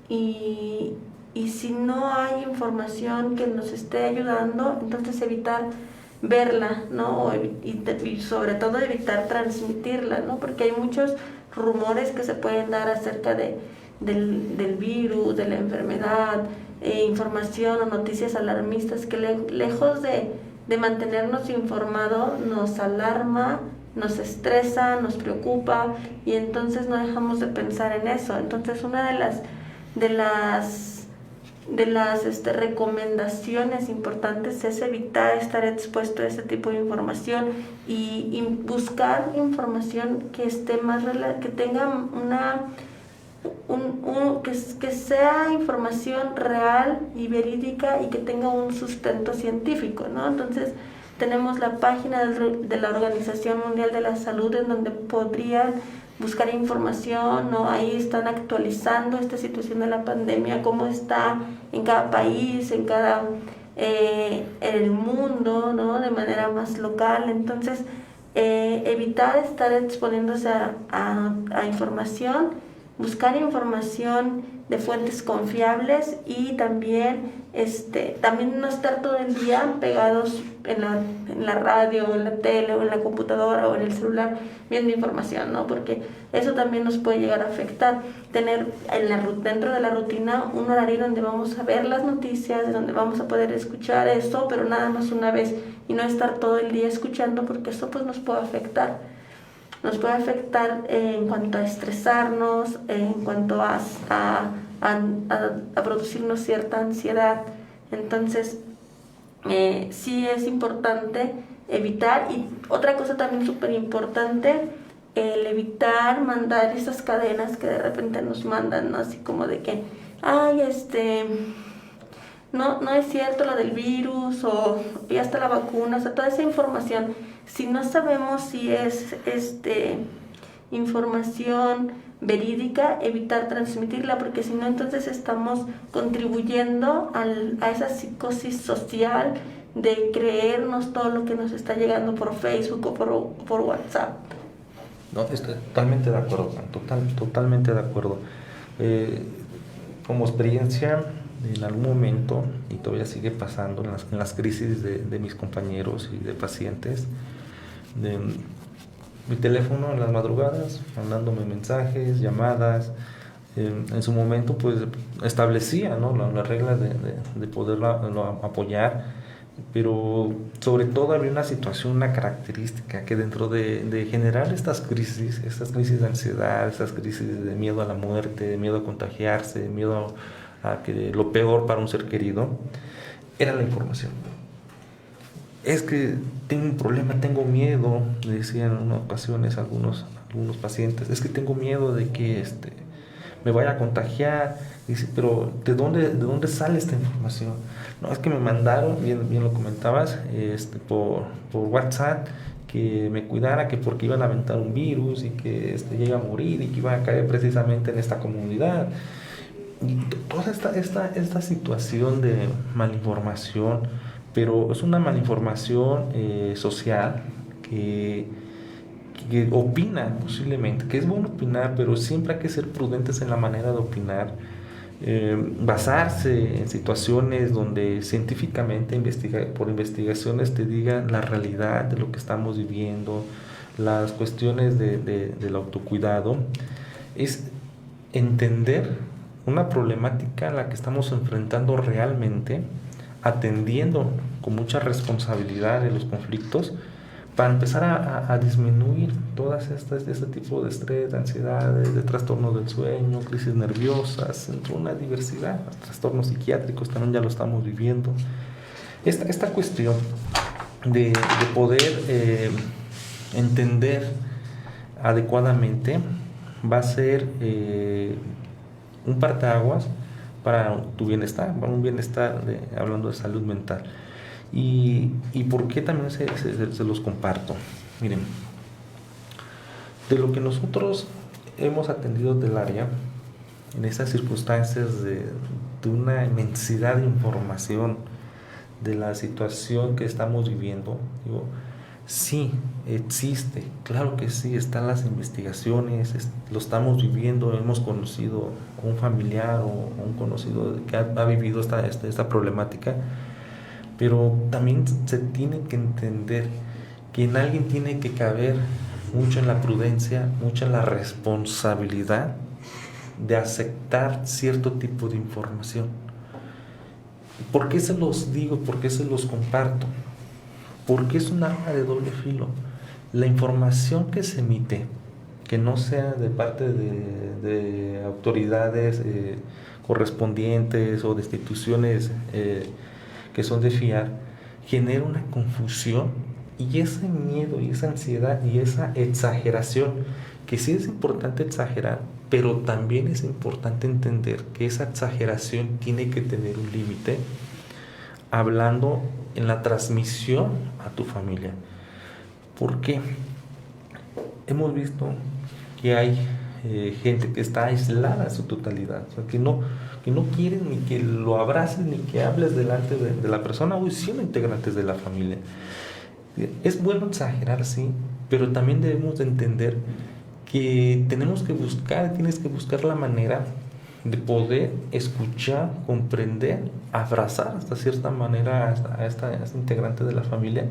y si no hay información que nos esté ayudando, entonces evitar verla, ¿no? Y sobre todo evitar transmitirla, ¿no? Porque hay muchos rumores que se pueden dar acerca del virus, de la enfermedad, información o noticias alarmistas que lejos de mantenernos informados nos alarma, nos estresa, nos preocupa, y entonces no dejamos de pensar en eso. Entonces una de las recomendaciones importantes es evitar estar expuesto a ese tipo de información y buscar información que esté que tenga que sea información real y verídica, y que tenga un sustento científico, ¿no? Entonces tenemos la página de la Organización Mundial de la Salud, en donde podrían buscar información, ¿no? Ahí están actualizando esta situación de la pandemia, cómo está en cada país, en el mundo, ¿no? De manera más local. Entonces evitar estar exponiéndose a información, buscar información de fuentes confiables, y también no estar todo el día pegados en la radio, en la tele, o en la computadora, o en el celular viendo información, ¿no? Porque eso también nos puede llegar a afectar. Tener dentro de la rutina un horario donde vamos a ver las noticias, donde vamos a poder escuchar eso, pero nada más una vez, y no estar todo el día escuchando, porque eso pues nos puede afectar. Nos puede afectar en cuanto a estresarnos, en cuanto a producirnos cierta ansiedad. Entonces, sí es importante evitar. Y otra cosa también súper importante, el evitar mandar esas cadenas que de repente nos mandan, ¿no? Así como de que, ay, no es cierto lo del virus, o ya está la vacuna, o sea, toda esa información. Si no sabemos si es información verídica, evitar transmitirla, porque si no, entonces estamos contribuyendo a esa psicosis social de creernos todo lo que nos está llegando por Facebook o por WhatsApp. No, estoy totalmente de acuerdo, totalmente de acuerdo. Como experiencia, en algún momento, y todavía sigue pasando en las crisis de mis compañeros y de pacientes, mi teléfono en las madrugadas, mandándome mensajes, llamadas. En su momento pues establecía, ¿no?, la regla de poderlo apoyar, pero sobre todo había una situación, una característica, que dentro de generar estas crisis de ansiedad, estas crisis de miedo a la muerte, de miedo a contagiarse, de miedo a que lo peor para un ser querido, era la información. es que tengo un problema, tengo miedo, decían en unas ocasiones algunos pacientes, es que tengo miedo de que me vaya a contagiar. Dice, pero ¿de dónde sale esta información? No, es que me mandaron, bien lo comentabas, por WhatsApp, que me cuidara, que porque iban a aventar un virus y que llega a morir y que iba a caer precisamente en esta comunidad. Y toda esta situación de malinformación, pero es una malinformación social que opina posiblemente, que es bueno opinar, pero siempre hay que ser prudentes en la manera de opinar, basarse en situaciones donde científicamente por investigaciones te digan la realidad de lo que estamos viviendo, las cuestiones del autocuidado, es entender una problemática a la que estamos enfrentando realmente, atendiendo con mucha responsabilidad de los conflictos, para empezar a disminuir todas este tipo de estrés, de ansiedades, de trastornos del sueño, crisis nerviosas, entre una diversidad, trastornos psiquiátricos también ya lo estamos viviendo. Esta cuestión de poder entender adecuadamente va a ser un parteaguas para tu bienestar, para un bienestar hablando de salud mental. ¿Y por qué también se los comparto? Miren, de lo que nosotros hemos atendido del área, en estas circunstancias de una inmensidad de información, de la situación que estamos viviendo, digo, sí, existe, claro que sí, están las investigaciones, lo estamos viviendo, hemos conocido a un familiar o un conocido que ha vivido esta problemática, pero también se tiene que entender que en alguien tiene que caber mucho en la prudencia, mucho en la responsabilidad de aceptar cierto tipo de información. ¿Por qué se los digo? ¿Por qué se los comparto? Porque es un arma de doble filo. La información que se emite, que no sea de parte de autoridades correspondientes o de instituciones que son de fiar, genera una confusión y ese miedo y esa ansiedad y esa exageración, que sí es importante exagerar, pero también es importante entender que esa exageración tiene que tener un límite, hablando en la transmisión a tu familia. ¿Por qué? Hemos visto que hay gente que está aislada en su totalidad, o sea, que no quieren ni que lo abraces ni que hables delante de la persona, o siendo integrantes de la familia. Es bueno exagerar, sí, pero también debemos de entender que tienes que buscar la manera de poder escuchar, comprender, abrazar hasta cierta manera a esta integrante de la familia,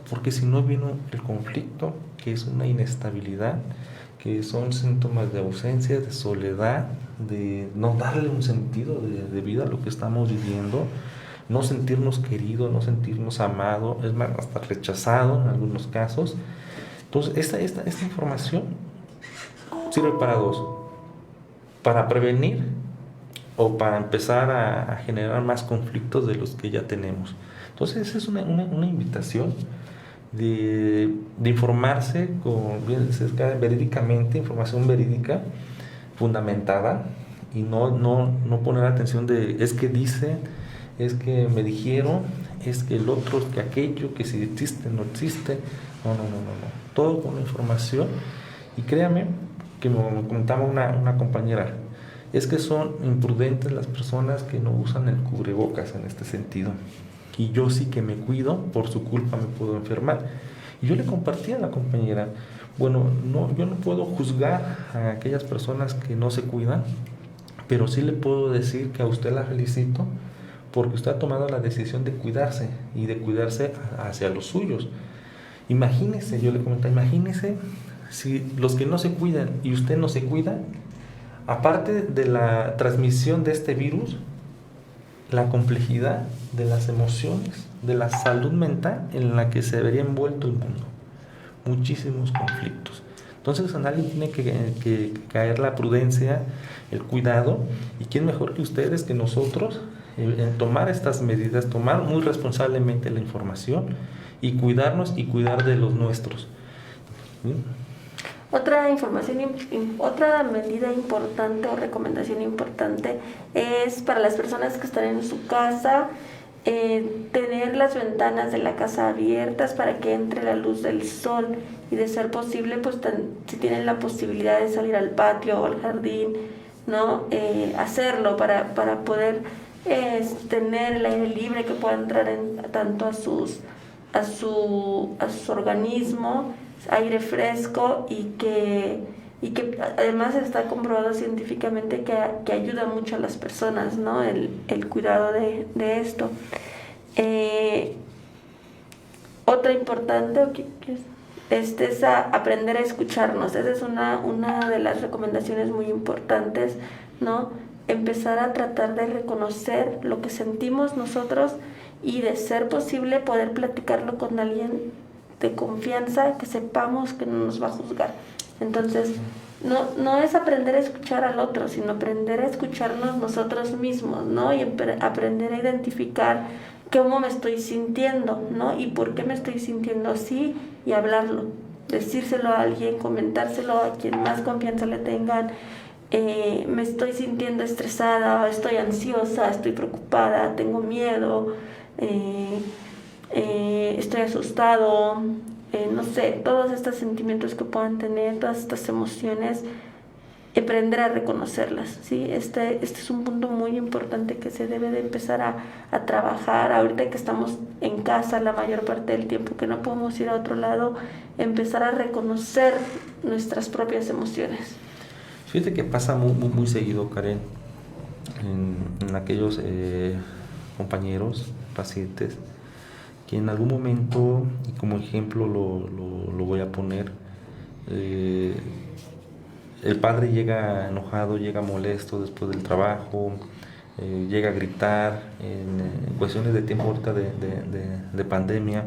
porque si no viene el conflicto, que es una inestabilidad, que son síntomas de ausencia, de soledad, de no darle un sentido de vida a lo que estamos viviendo, no sentirnos queridos, no sentirnos amados, es más, hasta rechazado en algunos casos. Entonces, esta información sirve para dos: para prevenir o para empezar a generar más conflictos de los que ya tenemos. Entonces, esa es una invitación de informarse verídicamente, información verídica, fundamentada, y no poner atención de es que dicen, es que me dijeron, es que el otro, es que aquello, que si existe, no existe. No. Todo con información. Y créame que me comentaba una compañera, es que son imprudentes las personas que no usan el cubrebocas en este sentido. Y yo sí que me cuido, por su culpa me puedo enfermar. Y yo le compartí a la compañera, bueno, yo no puedo juzgar a aquellas personas que no se cuidan, pero sí le puedo decir que a usted la felicito porque usted ha tomado la decisión de cuidarse y de cuidarse hacia los suyos. Imagínese, yo le comenté, imagínese si los que no se cuidan y usted no se cuida, aparte de la transmisión de este virus, la complejidad de las emociones, de la salud mental en la que se vería envuelto el mundo. Muchísimos conflictos. Entonces, en alguien tiene que caer la prudencia, el cuidado, y quién mejor que ustedes, que nosotros, en tomar estas medidas, tomar muy responsablemente la información y cuidarnos y cuidar de los nuestros. ¿Sí? Otra otra medida importante o recomendación importante es para las personas que están en su casa, tener las ventanas de la casa abiertas para que entre la luz del sol y de ser posible, pues si tienen la posibilidad de salir al patio o al jardín, ¿no? Hacerlo para poder tener el aire libre que pueda entrar tanto a su organismo, aire fresco y que además está comprobado científicamente que ayuda mucho a las personas, ¿no? El cuidado de esto. Otra importante es aprender a escucharnos. Esa es una de las recomendaciones muy importantes, ¿no? Empezar a tratar de reconocer lo que sentimos nosotros y, de ser posible, poder platicarlo con alguien de confianza, que sepamos que no nos va a juzgar. Entonces, no es aprender a escuchar al otro, sino aprender a escucharnos nosotros mismos, ¿no? Y aprender a identificar cómo me estoy sintiendo, ¿no? Y por qué me estoy sintiendo así, y hablarlo, decírselo a alguien, comentárselo a quien más confianza le tengan. Me estoy sintiendo estresada, estoy ansiosa, estoy preocupada, tengo miedo, estoy asustado, no sé, todos estos sentimientos que puedan tener, todas estas emociones, aprender a reconocerlas, ¿sí? Este es un punto muy importante que se debe de empezar a trabajar ahorita que estamos en casa la mayor parte del tiempo, que no podemos ir a otro lado, empezar a reconocer nuestras propias emociones. Fíjate que pasa muy seguido, Karen, en aquellos compañeros, pacientes, que en algún momento, y como ejemplo lo voy a poner, el padre llega enojado, llega molesto después del trabajo, llega a gritar en cuestiones de tiempo ahorita de pandemia,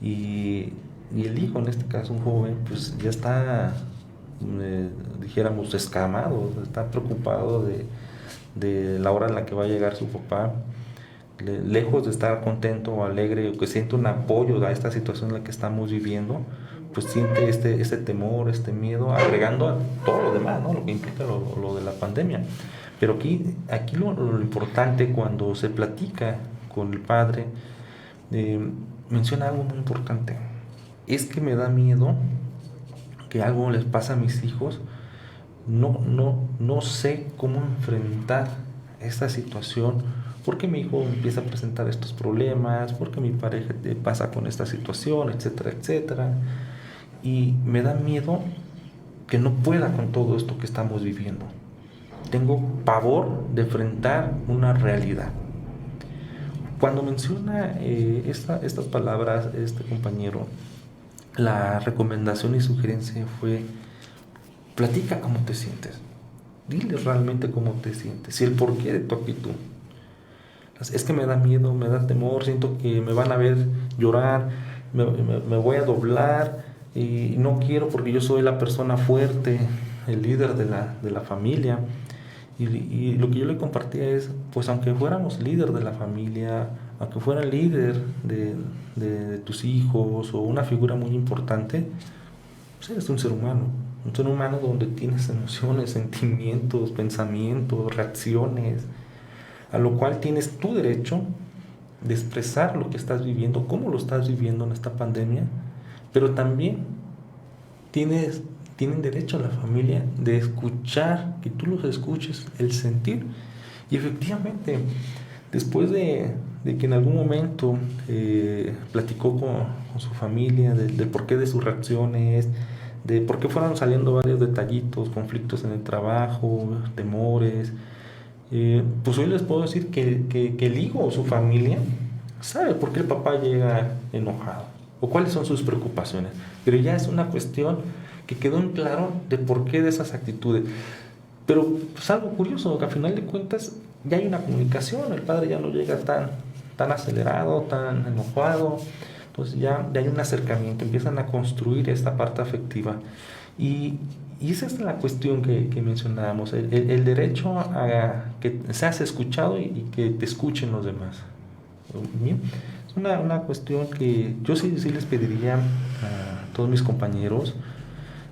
y el hijo, en este caso un joven, pues ya está, dijéramos, escamado, está preocupado de la hora en la que va a llegar su papá. Lejos de estar contento o alegre o que siente un apoyo a esta situación en la que estamos viviendo, pues siente este temor, este miedo, agregando a todo lo demás, ¿no? Lo que implica lo de la pandemia. Pero aquí lo importante, cuando se platica con el padre, menciona algo muy importante: es que me da miedo que algo les pase a mis hijos, no sé cómo enfrentar esta situación, porque mi hijo empieza a presentar estos problemas, porque mi pareja pasa con esta situación, etcétera, etcétera. Y me da miedo que no pueda con todo esto que estamos viviendo. Tengo pavor de enfrentar una realidad. Cuando menciona estas palabras este compañero, la recomendación y sugerencia fue: platica cómo te sientes. Dile realmente cómo te sientes y el porqué de tu actitud. Es que me da miedo, me da temor, siento que me van a ver llorar, me voy a doblar y no quiero, porque yo soy la persona fuerte, el líder de la familia. Y lo que yo le compartía es, pues aunque fuéramos líder de la familia, aunque fuera líder de tus hijos o una figura muy importante, pues eres un ser humano donde tienes emociones, sentimientos, pensamientos, reacciones, a lo cual tienes tu derecho de expresar lo que estás viviendo, cómo lo estás viviendo en esta pandemia, pero también tienen derecho a la familia de escuchar, que tú los escuches, el sentir. Y efectivamente, después de que en algún momento platicó con su familia del porqué de sus reacciones, de por qué fueron saliendo varios detallitos, conflictos en el trabajo, temores, pues hoy les puedo decir que el hijo o su familia sabe por qué el papá llega enojado o cuáles son sus preocupaciones, pero ya es una cuestión que quedó en claro de por qué de esas actitudes. Pero pues algo curioso, que al final de cuentas ya hay una comunicación, el padre ya no llega tan acelerado, tan enojado, entonces ya hay un acercamiento, empiezan a construir esta parte afectiva. Y esa es la cuestión que mencionábamos, el derecho a que seas escuchado y que te escuchen los demás. Bien. Una cuestión que yo sí les pediría a todos mis compañeros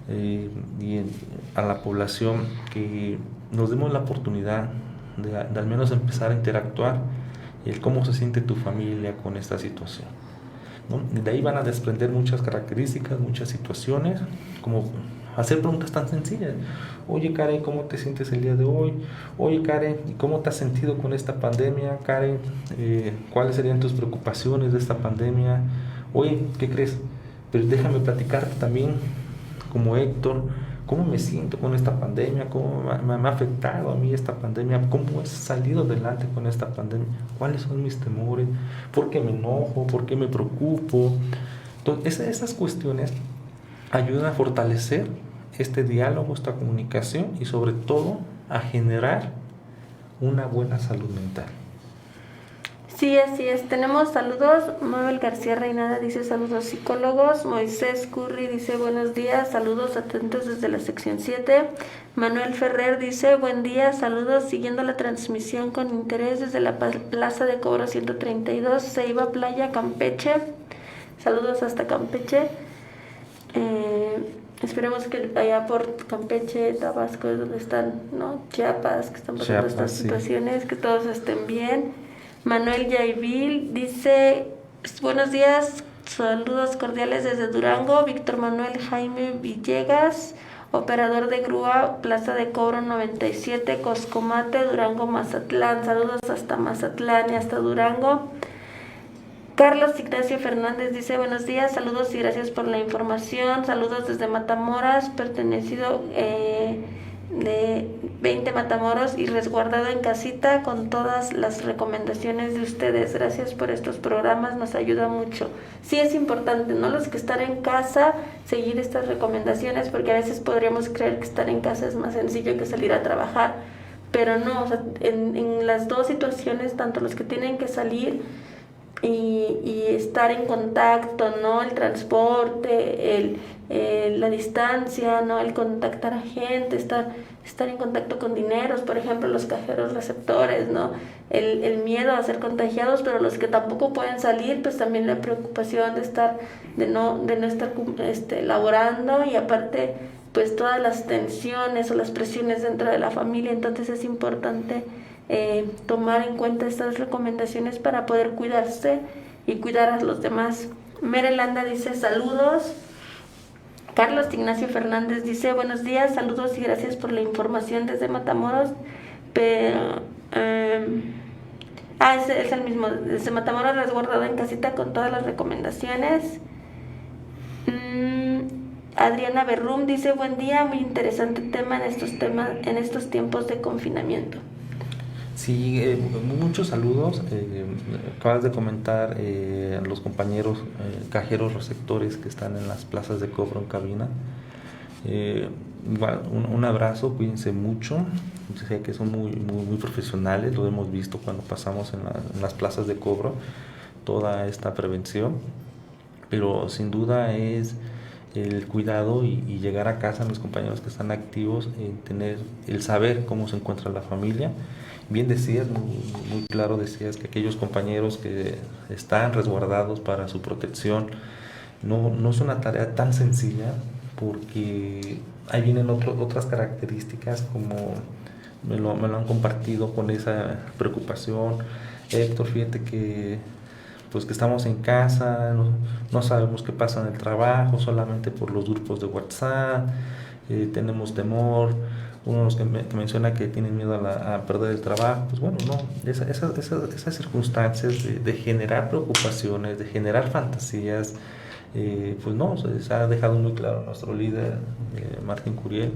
y a la población que nos demos la oportunidad de al menos empezar a interactuar el cómo se siente tu familia con esta situación, ¿no? De ahí van a desprender muchas características, muchas situaciones, como hacer preguntas tan sencillas. Oye, Karen, ¿cómo te sientes el día de hoy? Oye, Karen, ¿y cómo te has sentido con esta pandemia? Karen, ¿cuáles serían tus preocupaciones de esta pandemia? Oye, ¿qué crees? Pero déjame platicarte también, como Héctor, cómo me siento con esta pandemia, cómo me ha afectado a mí esta pandemia, cómo he salido adelante con esta pandemia, cuáles son mis temores, por qué me enojo, por qué me preocupo. Entonces, esas cuestiones ayudan a fortalecer este diálogo, esta comunicación y sobre todo a generar una buena salud mental. Sí, así es. Tenemos saludos. Mabel García Reinada dice saludos psicólogos. Moisés Curry dice buenos días, saludos atentos desde la sección 7. Manuel Ferrer dice buen día, saludos siguiendo la transmisión con interés desde la Plaza de Cobro 132, Ceiba Playa, Campeche. Saludos hasta Campeche. Esperemos que allá por Campeche, Tabasco, es donde están, ¿no? Chiapas, que están pasando estas situaciones, que todos estén bien. Manuel Yaivil dice buenos días, saludos cordiales desde Durango. Víctor Manuel Jaime Villegas, operador de grúa, Plaza de Cobro 97, Coscomate, Durango, Mazatlán. Saludos hasta Mazatlán y hasta Durango. Carlos Ignacio Fernández dice buenos días, saludos y gracias por la información. Saludos desde Matamoras, pertenecido de 20 Matamoros y resguardado en casita con todas las recomendaciones de ustedes. Gracias por estos programas, nos ayuda mucho. Sí es importante, ¿no? Los que están en casa, seguir estas recomendaciones, porque a veces podríamos creer que estar en casa es más sencillo que salir a trabajar, pero no, o sea, en las dos situaciones, tanto los que tienen que salir y estar en contacto, ¿no? El transporte, la distancia, ¿no? El contactar a gente, estar en contacto con dineros, por ejemplo, los cajeros receptores, ¿no? El miedo a ser contagiados, pero los que tampoco pueden salir, pues también la preocupación de no estar laborando, y aparte, pues todas las tensiones o las presiones dentro de la familia. Entonces es importante tomar en cuenta estas recomendaciones para poder cuidarse y cuidar a los demás. Merelanda dice saludos. Carlos Ignacio Fernández dice buenos días, saludos y gracias por la información desde Matamoros. Pero es el mismo, desde Matamoros, resguardado en casita con todas las recomendaciones. Adriana Berrum dice buen día, muy interesante tema en estos tiempos de confinamiento. Sí, muchos saludos. Acabas de comentar a los compañeros cajeros receptores que están en las plazas de cobro en cabina. Igual, un abrazo, cuídense mucho. Sé que son muy profesionales, lo hemos visto cuando pasamos en las plazas de cobro, toda esta prevención. Pero sin duda es el cuidado y llegar a casa a los compañeros que están activos, tener el saber cómo se encuentra la familia. Bien decías, muy claro decías que aquellos compañeros que están resguardados para su protección, no es una tarea tan sencilla, porque ahí vienen otras características, como me lo han compartido con esa preocupación. Héctor, fíjate que estamos en casa, no sabemos qué pasa en el trabajo, solamente por los grupos de WhatsApp, tenemos temor. Uno de los que menciona que tienen miedo a perder el trabajo, pues bueno, no, esas circunstancias de generar preocupaciones, de generar fantasías, pues no, se ha dejado muy claro nuestro líder, Martín Curiel,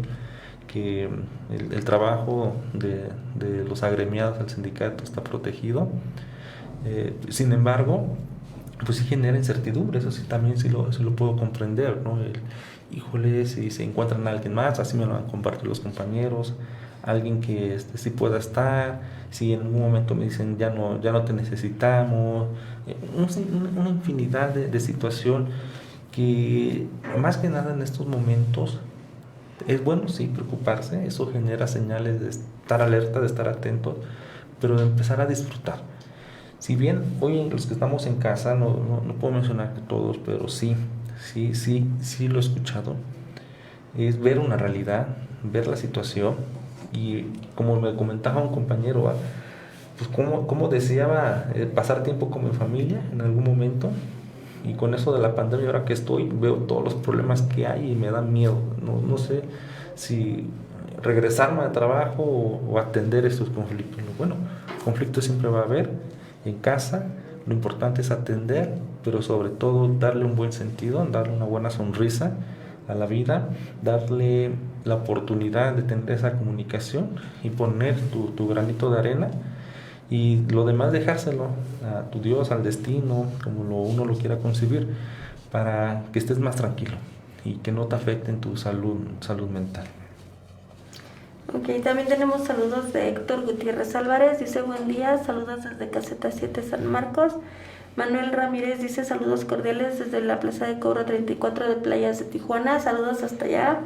que el trabajo de los agremiados al sindicato está protegido. Sin embargo, pues sí genera incertidumbre, eso sí también sí lo puedo comprender, ¿no? Híjole, si se encuentran a alguien más, así me lo han compartido los compañeros, alguien que sí pueda estar, si en algún momento me dicen ya no te necesitamos, una infinidad de situación que más que nada en estos momentos es bueno sí preocuparse, eso genera señales de estar alerta, de estar atentos, pero de empezar a disfrutar. Si bien hoy los que estamos en casa, no puedo mencionar que todos, pero sí lo he escuchado, es ver una realidad, ver la situación y como me comentaba un compañero, pues cómo deseaba pasar tiempo con mi familia en algún momento, y con eso de la pandemia ahora que estoy veo todos los problemas que hay y me da miedo, no sé si regresarme al trabajo o atender estos conflictos. Bueno, conflictos siempre va a haber en casa, lo importante es atender, pero sobre todo darle un buen sentido, darle una buena sonrisa a la vida, darle la oportunidad de tener esa comunicación y poner tu granito de arena, y lo demás dejárselo a tu Dios, al destino, como uno lo quiera concebir, para que estés más tranquilo y que no te afecte en tu salud mental. Ok, también tenemos saludos de Héctor Gutiérrez Álvarez, dice buen día, saludos desde Caseta 7 San Marcos. Manuel Ramírez dice saludos cordiales desde la Plaza de Cobro 34 de Playas de Tijuana, saludos hasta allá.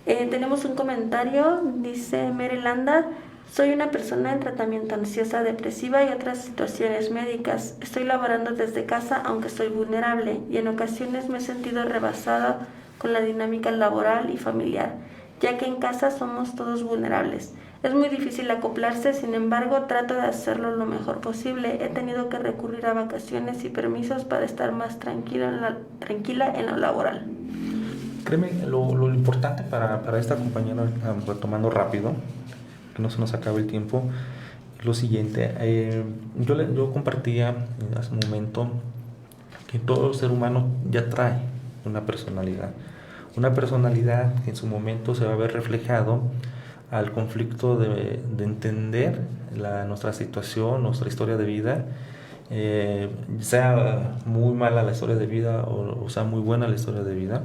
Tenemos un comentario, dice Merelanda, soy una persona en tratamiento ansiosa, depresiva y otras situaciones médicas. Estoy laborando desde casa aunque soy vulnerable y en ocasiones me he sentido rebasada con la dinámica laboral y familiar, ya que en casa somos todos vulnerables. Es muy difícil acoplarse, sin embargo, trato de hacerlo lo mejor posible. He tenido que recurrir a vacaciones y permisos para estar más tranquila en lo laboral. Créeme, lo importante para esta compañera, retomando rápido, que no se nos acabe el tiempo, lo siguiente. Yo compartía hace un momento que todo ser humano ya trae una personalidad que en su momento se va a ver reflejado al conflicto de entender nuestra situación, nuestra historia de vida, sea muy mala la historia de vida o sea muy buena la historia de vida.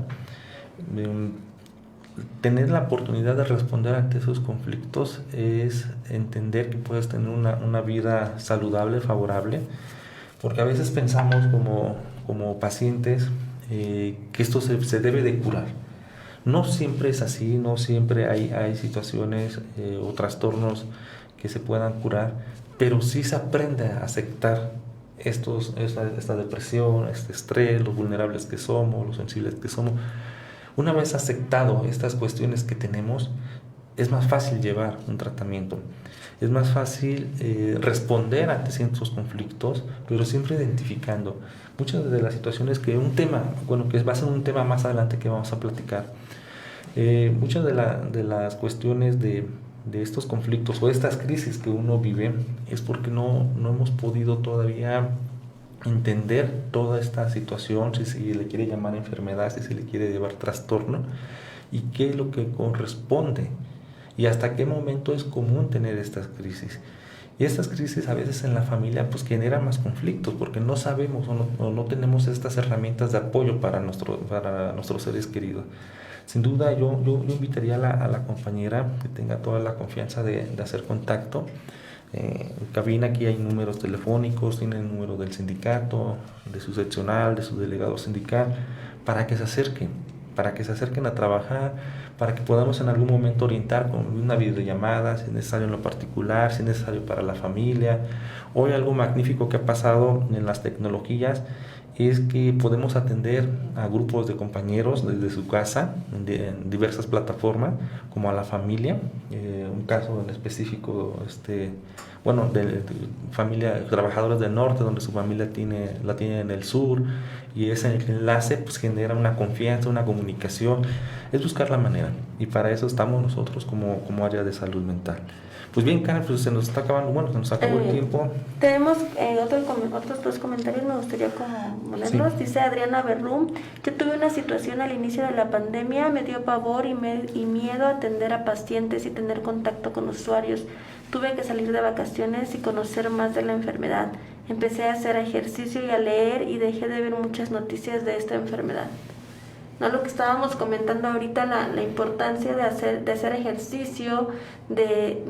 Tener la oportunidad de responder ante esos conflictos es entender que puedes tener una vida saludable, favorable, porque a veces pensamos como pacientes que esto se debe de curar. No siempre es así, no siempre hay situaciones o trastornos que se puedan curar, pero sí se aprende a aceptar esta depresión, este estrés, los vulnerables que somos, los sensibles que somos. Una vez aceptado estas cuestiones que tenemos, es más fácil llevar un tratamiento, es más fácil responder ante ciertos conflictos, pero siempre identificando muchas de las situaciones que va a ser un tema más adelante que vamos a platicar. Muchas de las cuestiones de estos conflictos o estas crisis que uno vive es porque no hemos podido todavía entender toda esta situación, si se le quiere llamar enfermedad, si se le quiere llevar trastorno, y qué es lo que corresponde y hasta qué momento es común tener estas crisis. Y estas crisis a veces en la familia pues generan más conflictos porque no sabemos o no tenemos estas herramientas de apoyo para nuestros seres queridos. Sin duda yo invitaría a la compañera que tenga toda la confianza de hacer contacto. En cabina aquí hay números telefónicos, tiene el número del sindicato, de su seccional, de su delegado sindical, para que se acerquen a trabajar, para que podamos en algún momento orientar con una videollamada, si es necesario en lo particular, si es necesario para la familia. Hoy algo magnífico que ha pasado en las tecnologías es que podemos atender a grupos de compañeros desde su casa, en diversas plataformas, como a la familia. Un caso en específico, de familia, trabajadores del norte, donde su familia la tiene en el sur, y ese enlace pues genera una confianza, una comunicación. Es buscar la manera, y para eso estamos nosotros como área de salud mental. Pues bien, Karen, pues se nos está acabando, se nos acabó el tiempo. Tenemos otros dos comentarios, me gustaría como leerlos. Sí. Dice Adriana Berrum, yo tuve una situación al inicio de la pandemia, me dio pavor y miedo a atender a pacientes y tener contacto con usuarios. Tuve que salir de vacaciones y conocer más de la enfermedad. Empecé a hacer ejercicio y a leer y dejé de ver muchas noticias de esta enfermedad. ¿No? Lo que estábamos comentando ahorita, la importancia de hacer ejercicio, de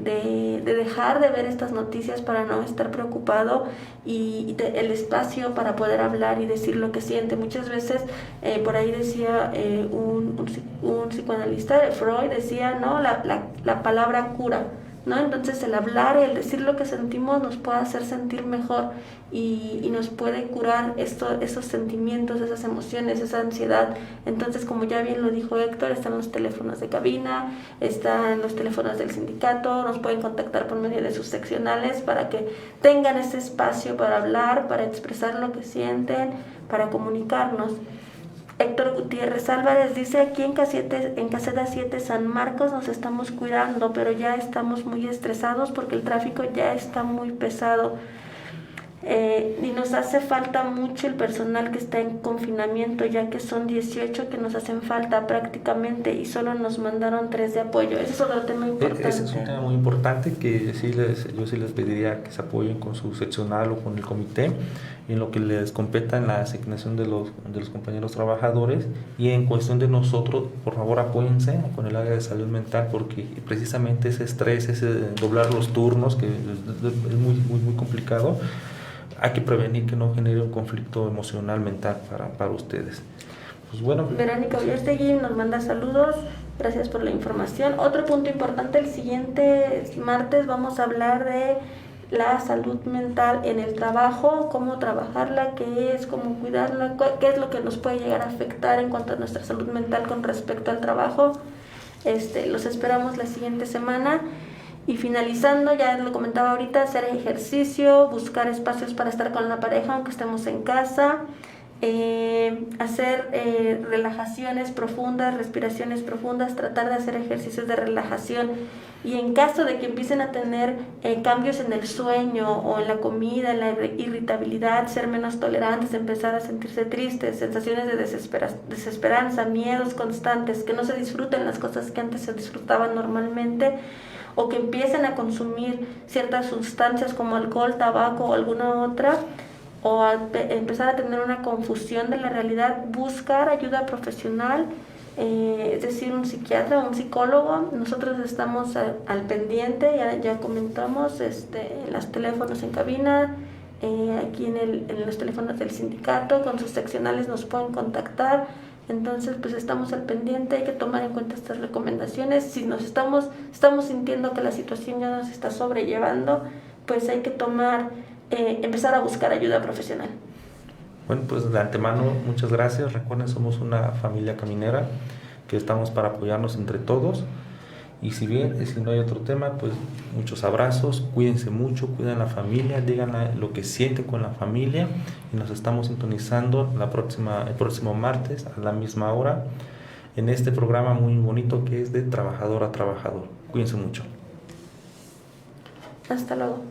dejar de ver estas noticias para no estar preocupado y el espacio para poder hablar y decir lo que siente. Muchas veces, por ahí decía un psicoanalista, Freud, decía, ¿no? La palabra cura. ¿no? Entonces el hablar, el decir lo que sentimos nos puede hacer sentir mejor y nos puede curar esos sentimientos, esas emociones, esa ansiedad. Entonces, como ya bien lo dijo Héctor, están los teléfonos de cabina, están los teléfonos del sindicato, nos pueden contactar por medio de sus seccionales para que tengan ese espacio para hablar, para expresar lo que sienten, para comunicarnos. Héctor Gutiérrez Álvarez dice: aquí en Caseta 7 San Marcos nos estamos cuidando, pero ya estamos muy estresados porque el tráfico ya está muy pesado. Y nos hace falta mucho el personal que está en confinamiento, ya que son 18 que nos hacen falta prácticamente y solo nos mandaron 3 de apoyo. Ese es otro tema importante. Ese es un tema muy importante que yo sí les pediría que se apoyen con su seccional o con el comité en lo que les competa en la asignación de los compañeros trabajadores, y en cuestión de nosotros, por favor apóyense con el área de salud mental, porque precisamente ese estrés, ese doblar los turnos, que es muy complicado, hay que prevenir que no genere un conflicto emocional mental para ustedes. Pues bueno. Verónica Ullastegui nos manda saludos, gracias por la información. Otro punto importante, el siguiente martes vamos a hablar de la salud mental en el trabajo, cómo trabajarla, qué es, cómo cuidarla, qué es lo que nos puede llegar a afectar en cuanto a nuestra salud mental con respecto al trabajo. Los esperamos la siguiente semana. Y finalizando, ya lo comentaba ahorita, hacer ejercicio, buscar espacios para estar con la pareja aunque estemos en casa, hacer relajaciones profundas, respiraciones profundas, tratar de hacer ejercicios de relajación, y en caso de que empiecen a tener cambios en el sueño o en la comida, en la irritabilidad, ser menos tolerantes, empezar a sentirse tristes, sensaciones de desesperanza, miedos constantes, que no se disfruten las cosas que antes se disfrutaban normalmente, o que empiecen a consumir ciertas sustancias como alcohol, tabaco o alguna otra, o empezar a tener una confusión de la realidad, buscar ayuda profesional, es decir, un psiquiatra o un psicólogo. Nosotros estamos al pendiente, ya comentamos, en los teléfonos en cabina, aquí en los teléfonos del sindicato, con sus seccionales nos pueden contactar. Entonces, pues estamos al pendiente, hay que tomar en cuenta estas recomendaciones. Si nos estamos sintiendo que la situación ya nos está sobrellevando, pues hay que empezar a buscar ayuda profesional. Bueno, pues de antemano, muchas gracias. Recuerden, somos una familia caminera que estamos para apoyarnos entre todos. Y si no hay otro tema, pues muchos abrazos, cuídense mucho, cuiden a la familia, digan lo que sienten con la familia, y nos estamos sintonizando el próximo martes a la misma hora en este programa muy bonito que es de Trabajador a Trabajador. Cuídense mucho. Hasta luego.